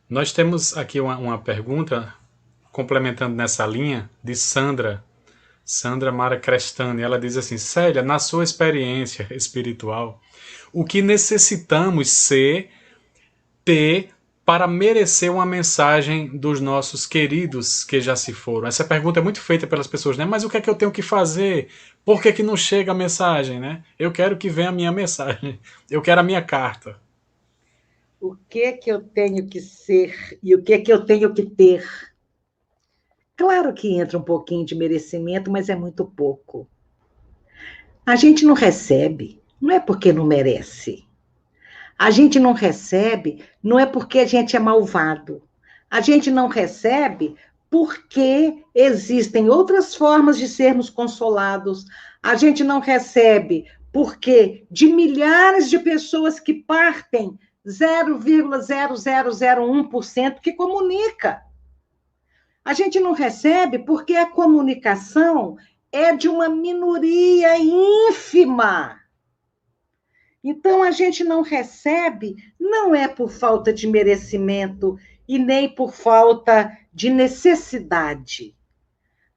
Nós temos aqui uma pergunta, complementando nessa linha, de Sandra Mara Crestani. Ela diz assim: Célia, na sua experiência espiritual, o que necessitamos ter para merecer uma mensagem dos nossos queridos que já se foram? Essa pergunta é muito feita pelas pessoas, né? Mas o que é que eu tenho que fazer? Por que não chega a mensagem, né? Eu quero que venha a minha mensagem. Eu quero a minha carta. O que eu tenho que ser e o que eu tenho que ter? Claro que entra um pouquinho de merecimento, mas é muito pouco. A gente não recebe, não é porque não merece. A gente não recebe, não é porque a gente é malvado. A gente não recebe porque existem outras formas de sermos consolados. A gente não recebe porque de milhares de pessoas que partem, 0,0001% que comunica. A gente não recebe porque a comunicação é de uma minoria ínfima. Então, a gente não recebe, não é por falta de merecimento e nem por falta de necessidade.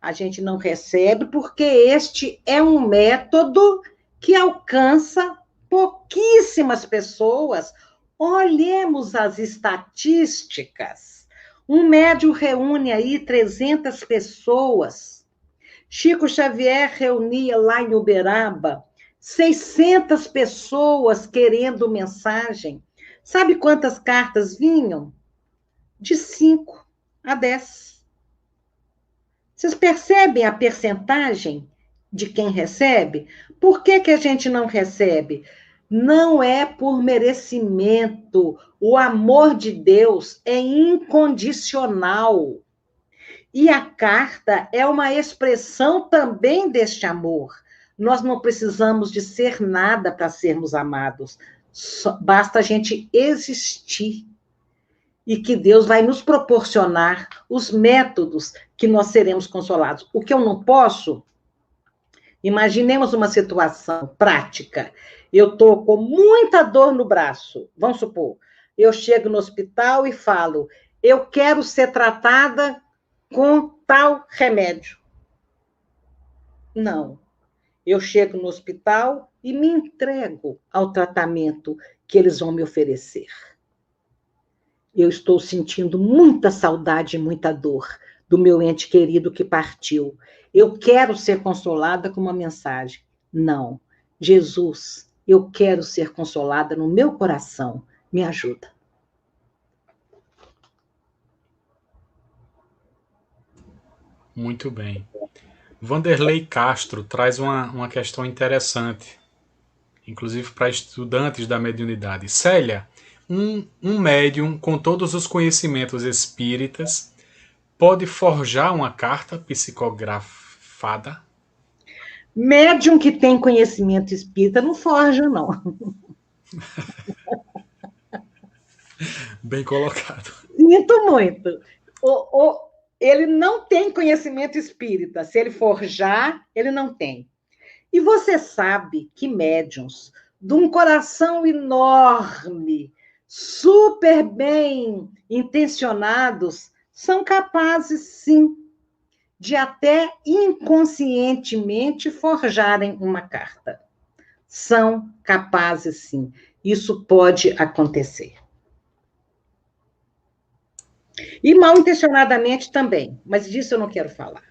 A gente não recebe porque este é um método que alcança pouquíssimas pessoas. Olhemos as estatísticas. Um médium reúne aí 300 pessoas. Chico Xavier reunia lá em Uberaba 600 pessoas querendo mensagem. Sabe quantas cartas vinham? De 5 a 10. Vocês percebem a percentagem de quem recebe? Por que a gente não recebe? Não é por merecimento. O amor de Deus é incondicional. E a carta é uma expressão também deste amor. Nós não precisamos de ser nada para sermos amados. Basta a gente existir. E que Deus vai nos proporcionar os métodos que nós seremos consolados. O que eu não posso, imaginemos uma situação prática. Eu estou com muita dor no braço. Vamos supor, eu chego no hospital e falo, eu quero ser tratada com tal remédio. Não. Eu chego no hospital e me entrego ao tratamento que eles vão me oferecer. Eu estou sentindo muita saudade e muita dor do meu ente querido que partiu. Eu quero ser consolada com uma mensagem. Não. Jesus, eu quero ser consolada no meu coração. Me ajuda. Muito bem. Vanderlei Castro traz uma questão interessante, inclusive para estudantes da mediunidade. Célia, um médium com todos os conhecimentos espíritas pode forjar uma carta psicografada? Médium que tem conhecimento espírita não forja, não. Bem colocado. Sinto muito. Ele não tem conhecimento espírita. Se ele forjar, ele não tem. E você sabe que médiuns de um coração enorme, super bem intencionados, são capazes, sim, de até inconscientemente forjarem uma carta. São capazes, sim. Isso pode acontecer. E mal intencionadamente também, mas disso eu não quero falar.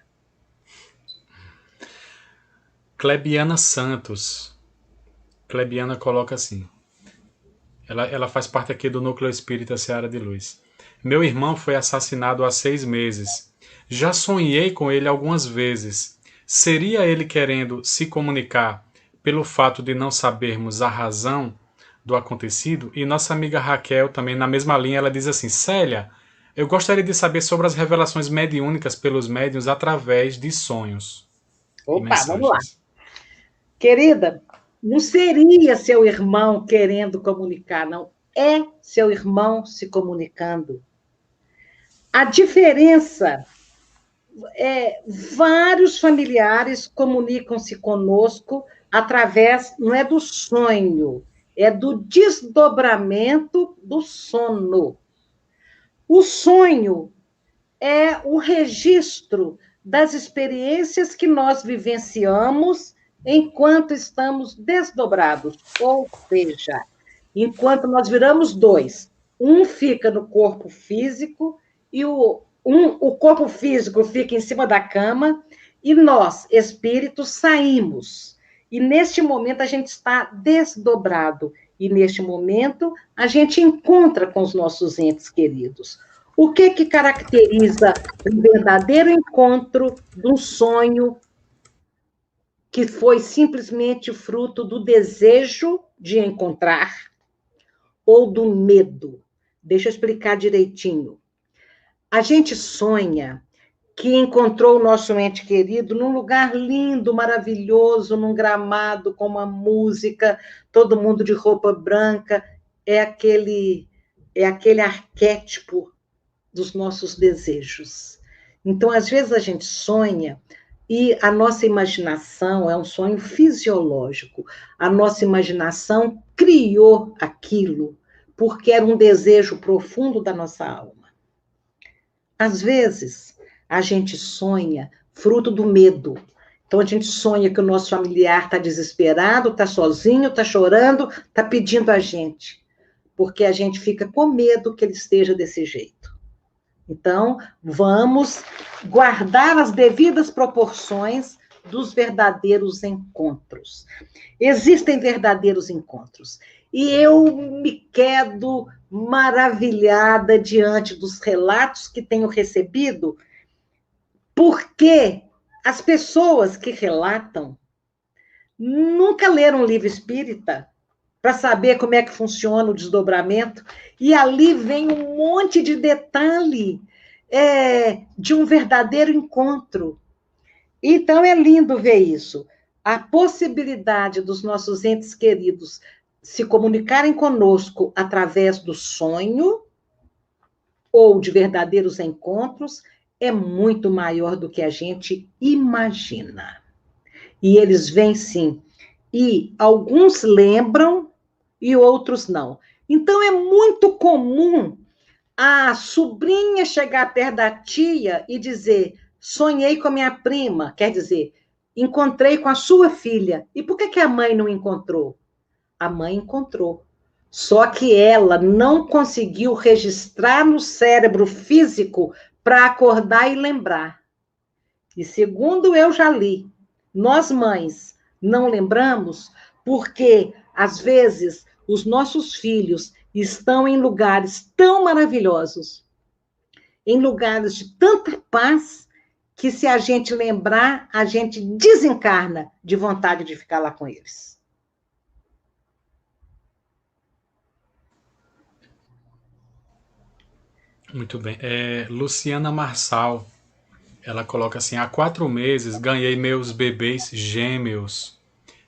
Clebiana Santos. Clebiana coloca assim. Ela faz parte aqui do Núcleo Espírita Seara de Luz. Meu irmão foi assassinado há 6 meses. Já sonhei com ele algumas vezes. Seria ele querendo se comunicar pelo fato de não sabermos a razão do acontecido. E nossa amiga Raquel, também na mesma linha, ela diz assim: Célia, eu gostaria de saber sobre as revelações mediúnicas pelos médiuns através de sonhos e Opa, vamos lá. mensagens. Querida, não seria seu irmão querendo comunicar, não. É seu irmão se comunicando. A diferença é vários familiares comunicam-se conosco através, não é do sonho, é do desdobramento do sono. O sonho é o registro das experiências que nós vivenciamos enquanto estamos desdobrados, ou seja, enquanto nós viramos dois. Um fica no corpo físico e o corpo físico fica em cima da cama e nós, espíritos, saímos. E neste momento a gente está desdobrado. E neste momento a gente encontra com os nossos entes queridos. O que caracteriza um verdadeiro encontro de um sonho que foi simplesmente fruto do desejo de encontrar ou do medo? Deixa eu explicar direitinho. A gente sonha que encontrou o nosso ente querido num lugar lindo, maravilhoso, num gramado com uma música, todo mundo de roupa branca. É aquele arquétipo dos nossos desejos. Então, às vezes a gente sonha e a nossa imaginação é um sonho fisiológico. A nossa imaginação criou aquilo porque era um desejo profundo da nossa alma. Às vezes, a gente sonha fruto do medo. Então, a gente sonha que o nosso familiar está desesperado, está sozinho, está chorando, está pedindo a gente, porque a gente fica com medo que ele esteja desse jeito. Então, vamos guardar as devidas proporções dos verdadeiros encontros. Existem verdadeiros encontros. E eu me quedo maravilhada diante dos relatos que tenho recebido, porque as pessoas que relatam nunca leram um livro espírita para saber como é que funciona o desdobramento, e ali vem um monte de detalhe de um verdadeiro encontro. Então, é lindo ver isso. A possibilidade dos nossos entes queridos se comunicarem conosco através do sonho ou de verdadeiros encontros é muito maior do que a gente imagina. E eles vêm, sim. E alguns lembram e outros não. Então, é muito comum a sobrinha chegar perto da tia e dizer: sonhei com a minha prima, quer dizer, encontrei com a sua filha. E por que a mãe não encontrou? A mãe encontrou. Só que ela não conseguiu registrar no cérebro físico para acordar e lembrar. E segundo eu já li, nós mães não lembramos porque, às vezes, os nossos filhos estão em lugares tão maravilhosos, em lugares de tanta paz, que se a gente lembrar, a gente desencarna de vontade de ficar lá com eles. Muito bem. Luciana Marçal, ela coloca assim: há 4 meses ganhei meus bebês gêmeos,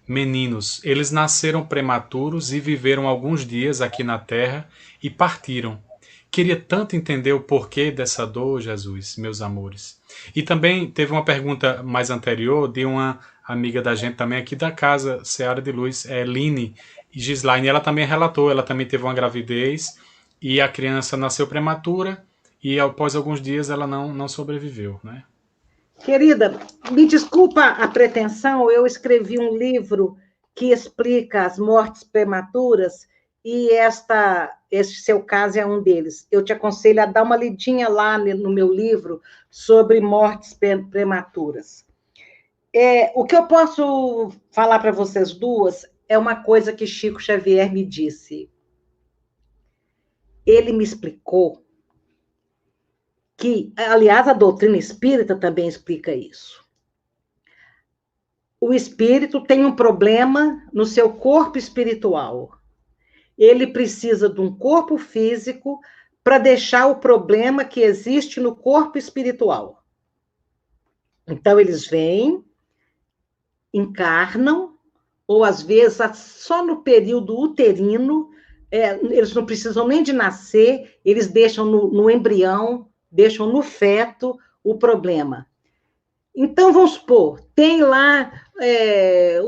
meninos. Eles nasceram prematuros e viveram alguns dias aqui na Terra e partiram. Queria tanto entender o porquê dessa dor, Jesus, meus amores. E também teve uma pergunta mais anterior de uma amiga da gente também aqui da casa, Seara de Luz, Line Gislaine. Ela também relatou, ela também teve uma gravidez e a criança nasceu prematura e após alguns dias ela não sobreviveu, né? Querida, me desculpa a pretensão, eu escrevi um livro que explica as mortes prematuras e este seu caso é um deles. Eu te aconselho a dar uma lidinha lá no meu livro sobre mortes prematuras. O que eu posso falar para vocês duas é uma coisa que Chico Xavier me disse. Ele me explicou que, aliás, a doutrina espírita também explica isso. o espírito tem um problema no seu corpo espiritual. Ele precisa de um corpo físico para deixar o problema que existe no corpo espiritual. Então, eles vêm, encarnam, ou às vezes só no período uterino, eles não precisam nem de nascer, eles deixam no embrião, deixam no feto o problema. Então, vamos supor, tem lá,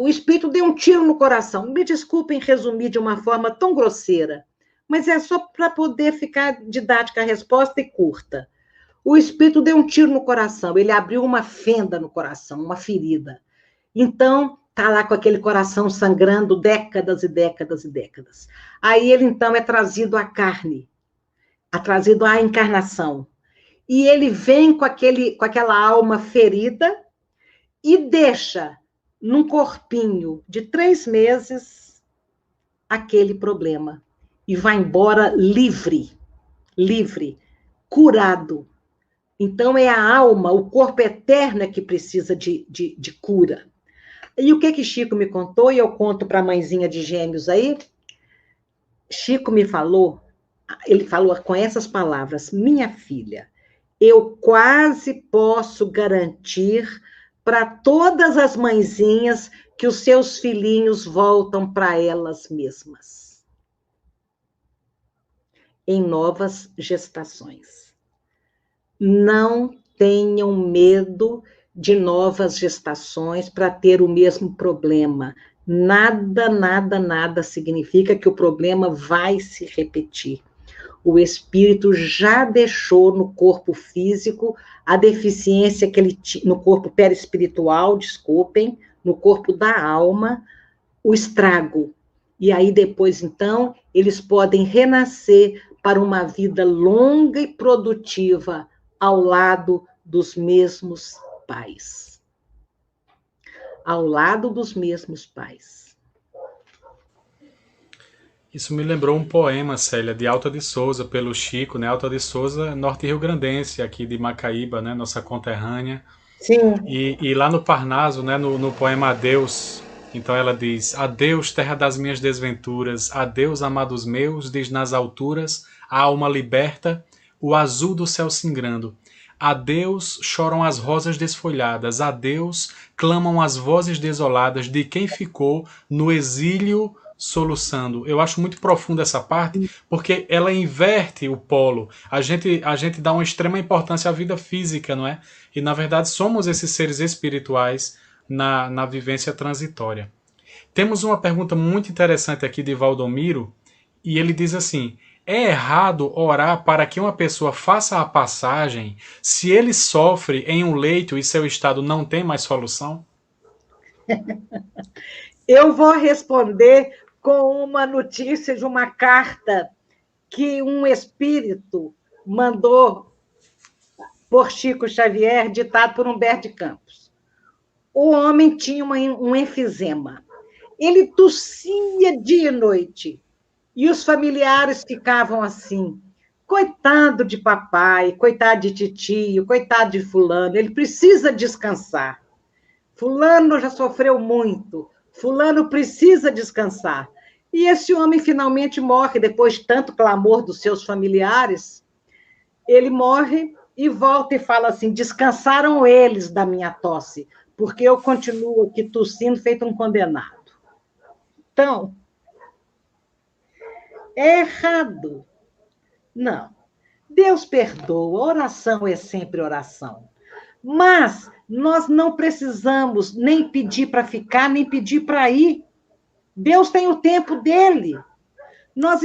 o espírito deu um tiro no coração. Me desculpem resumir de uma forma tão grosseira, mas é só para poder ficar didática a resposta e curta. O espírito deu um tiro no coração, ele abriu uma fenda no coração, uma ferida. Então, está lá com aquele coração sangrando décadas e décadas e décadas. Aí ele, então, é trazido à carne, é trazido à encarnação. E ele vem com aquela alma ferida e deixa num corpinho de 3 meses aquele problema. E vai embora livre, curado. Então, é a alma, o corpo eterno é que precisa de cura. E o que Chico me contou, e eu conto para a mãezinha de gêmeos aí, Chico me falou, ele falou com essas palavras: minha filha, eu quase posso garantir para todas as mãezinhas que os seus filhinhos voltam para elas mesmas, em novas gestações. Não tenham medo de novas gestações para ter o mesmo problema. Nada significa que o problema vai se repetir. O espírito já deixou no corpo físico a deficiência que ele tinha, no corpo perispiritual, desculpem, no corpo da alma, o estrago. E aí depois, então, eles podem renascer para uma vida longa e produtiva ao lado dos mesmos pais. Ao lado dos mesmos pais. Isso me lembrou um poema, Célia, de Alta de Souza, pelo Chico, né? Alta de Souza, norte-rio-grandense, aqui de Macaíba, né? Nossa conterrânea. Sim. E lá no Parnaso, né? No poema Adeus, então ela diz: adeus, terra das minhas desventuras, adeus, amados meus, diz nas alturas, a alma liberta, o azul do céu singrando. Adeus, choram as rosas desfolhadas, adeus, clamam as vozes desoladas de quem ficou no exílio soluçando. Eu acho muito profunda essa parte, porque ela inverte o polo. A gente dá uma extrema importância à vida física, não é? E, na verdade, somos esses seres espirituais na vivência transitória. Temos uma pergunta muito interessante aqui de Valdomiro, e ele diz assim: é errado orar para que uma pessoa faça a passagem se ele sofre em um leito e seu estado não tem mais solução? Eu vou responder com uma notícia de uma carta que um espírito mandou por Chico Xavier, ditado por Humberto de Campos. O homem tinha um enfisema. Ele tossia dia e noite. E os familiares ficavam assim: coitado de papai, coitado de titio, coitado de fulano, ele precisa descansar. Fulano já sofreu muito, fulano precisa descansar. E esse homem finalmente morre, depois de tanto clamor dos seus familiares. Ele morre e volta e fala assim: descansaram eles da minha tosse, porque eu continuo aqui tossindo feito um condenado. Então, é errado. Não. Deus perdoa, oração é sempre oração. Mas nós não precisamos nem pedir para ficar, nem pedir para ir. Deus tem o tempo dele. Nós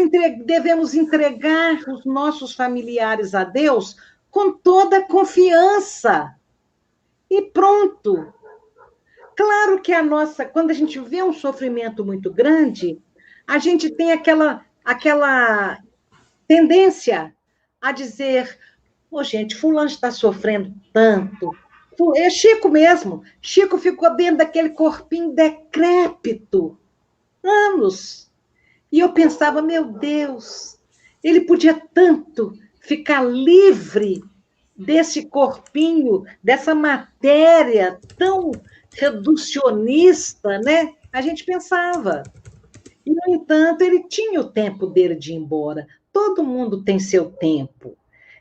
devemos entregar os nossos familiares a Deus com toda a confiança. E pronto. Claro que quando a gente vê um sofrimento muito grande, a gente tem aquela tendência a dizer: gente, fulano está sofrendo tanto. É Chico mesmo. Chico ficou dentro daquele corpinho decrépito anos. E eu pensava: meu Deus, ele podia tanto ficar livre desse corpinho, dessa matéria tão reducionista, né? A gente pensava. E, no entanto, ele tinha o tempo dele de ir embora. Todo mundo tem seu tempo.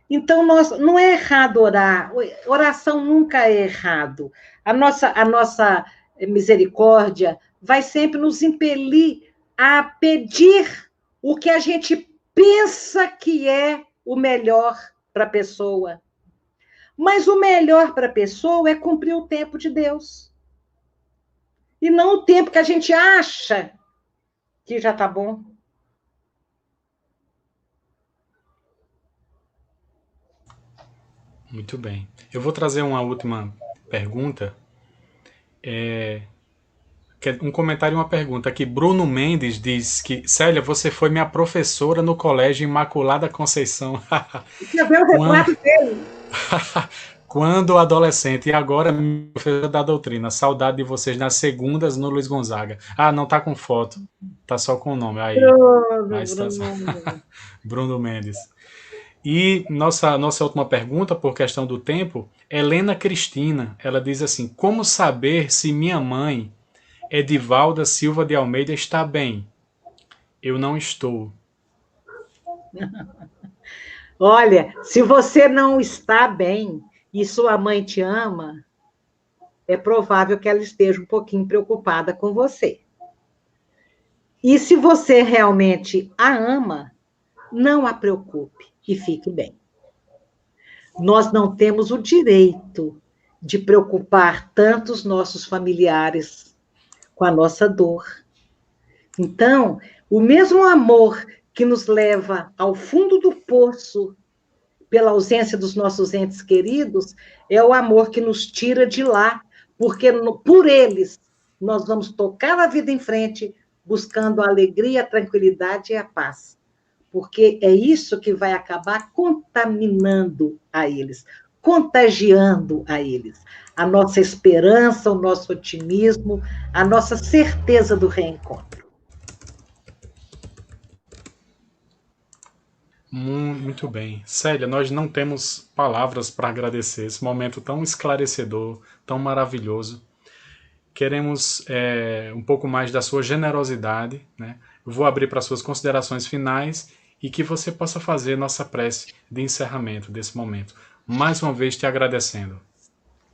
Então, não é errado orar. Oração nunca é errado. A nossa misericórdia vai sempre nos impelir a pedir o que a gente pensa que é o melhor para a pessoa. Mas o melhor para a pessoa é cumprir o tempo de Deus. E não o tempo que a gente acha que já está bom. Muito bem. Eu vou trazer uma última pergunta. Um comentário e uma pergunta. Aqui, Bruno Mendes diz que, Célia, você foi minha professora no Colégio Imaculada Conceição. Você vê o Quando, retrato dele. quando adolescente. E agora, minha professora da doutrina. Saudade de vocês nas segundas no Luiz Gonzaga. Ah, não tá com foto. Tá só com o nome. Aí. Mas tá... Bruno. Bruno Mendes. E nossa última pergunta, por questão do tempo, Helena Cristina, ela diz assim: como saber se minha mãe, Edivalda Silva de Almeida, está bem? Eu não estou. Olha, se você não está bem e sua mãe te ama, é provável que ela esteja um pouquinho preocupada com você. E se você realmente a ama, não a preocupe e fique bem. Nós não temos o direito de preocupar tanto os nossos familiares com a nossa dor. Então, o mesmo amor que nos leva ao fundo do poço pela ausência dos nossos entes queridos, é o amor que nos tira de lá, porque por eles nós vamos tocar a vida em frente, buscando a alegria, a tranquilidade e a paz. Porque é isso que vai acabar contaminando a eles, contagiando a eles. A nossa esperança, o nosso otimismo, a nossa certeza do reencontro. Muito bem. Célia, nós não temos palavras para agradecer esse momento tão esclarecedor, tão maravilhoso. Queremos um pouco mais da sua generosidade, né? Eu vou abrir para suas considerações finais e que você possa fazer nossa prece de encerramento desse momento. Mais uma vez te agradecendo.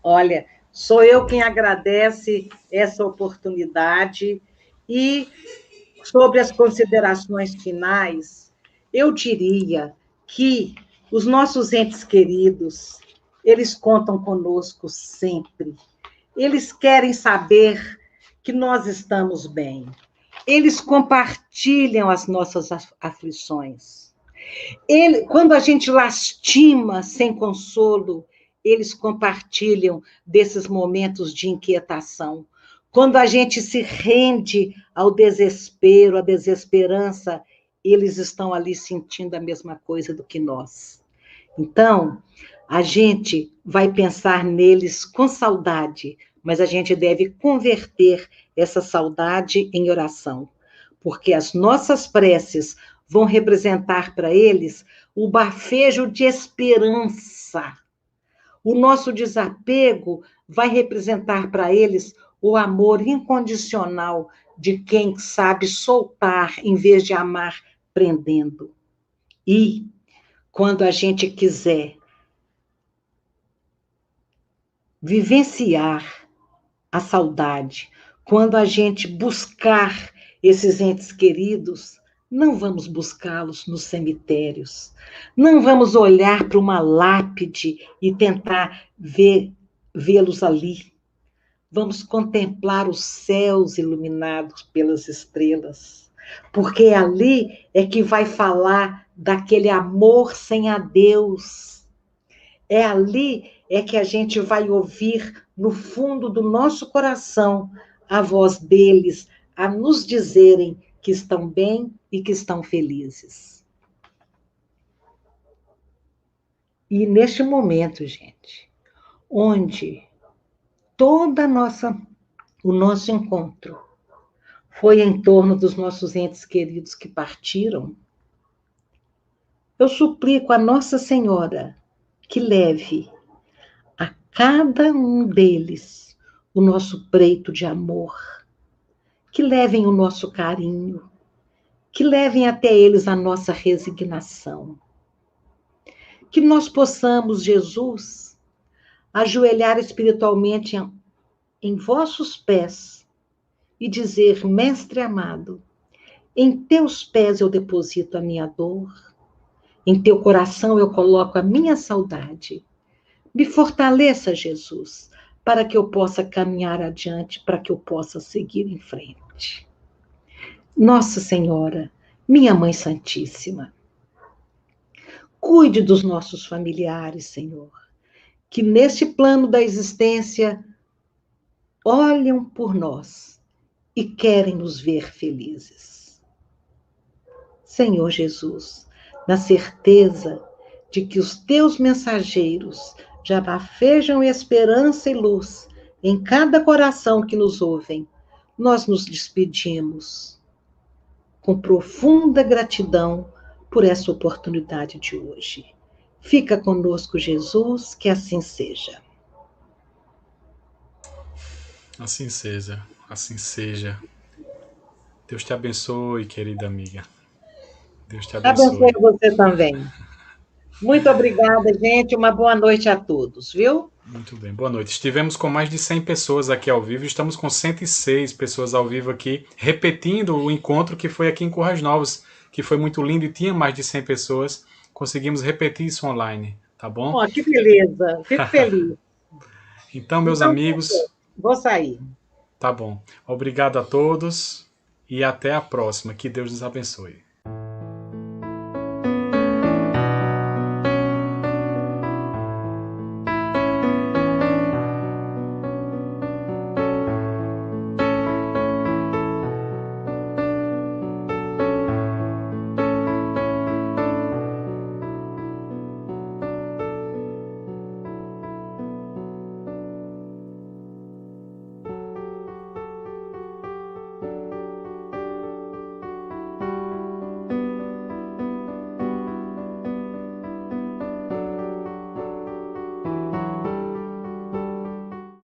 Olha, sou eu quem agradece essa oportunidade e sobre as considerações finais, eu diria que os nossos entes queridos, eles contam conosco sempre. Eles querem saber que nós estamos bem. Eles compartilham as nossas aflições. Quando a gente lastima sem consolo, eles compartilham desses momentos de inquietação. Quando a gente se rende ao desespero, à desesperança, eles estão ali sentindo a mesma coisa do que nós. Então, a gente vai pensar neles com saudade, mas a gente deve converter essa saudade em oração, porque as nossas preces vão representar para eles o bafejo de esperança. O nosso desapego vai representar para eles o amor incondicional de quem sabe soltar em vez de amar prendendo. E, quando a gente quiser vivenciar a saudade, quando a gente buscar esses entes queridos, não vamos buscá-los nos cemitérios, não vamos olhar para uma lápide e tentar vê-los ali. Vamos contemplar os céus iluminados pelas estrelas, porque ali é que vai falar daquele amor sem adeus. É ali é que a gente vai ouvir no fundo do nosso coração a voz deles a nos dizerem que estão bem e que estão felizes. E neste momento, gente, onde toda o nosso encontro foi em torno dos nossos entes queridos que partiram, eu suplico a Nossa Senhora que leve a cada um deles o nosso preito de amor, que levem o nosso carinho, que levem até eles a nossa resignação. Que nós possamos, Jesus, ajoelhar espiritualmente em vossos pés e dizer: Mestre amado, em teus pés eu deposito a minha dor, em teu coração eu coloco a minha saudade. Me fortaleça, Jesus, para que eu possa caminhar adiante, para que eu possa seguir em frente. Nossa Senhora, minha Mãe Santíssima, cuide dos nossos familiares, Senhor, que neste plano da existência olham por nós e querem nos ver felizes. Senhor Jesus, na certeza de que os teus mensageiros já bafejam esperança e luz em cada coração que nos ouvem, nós nos despedimos com profunda gratidão por essa oportunidade de hoje. Fica conosco, Jesus, que assim seja. Assim seja, assim seja. Deus te abençoe, querida amiga. Deus te Abençoe abençoe. você também. Muito obrigada, gente. Uma boa noite a todos, viu? Muito bem, boa noite. Estivemos com mais de 100 pessoas aqui ao vivo, estamos com 106 pessoas ao vivo aqui, repetindo o encontro que foi aqui em Currais Novos, que foi muito lindo e tinha mais de 100 pessoas. Conseguimos repetir isso online, tá bom? Oh, que beleza. Fico feliz. Então, meus Então, amigos, vou sair. tá bom. Obrigado a todos e até a próxima. Que Deus nos abençoe.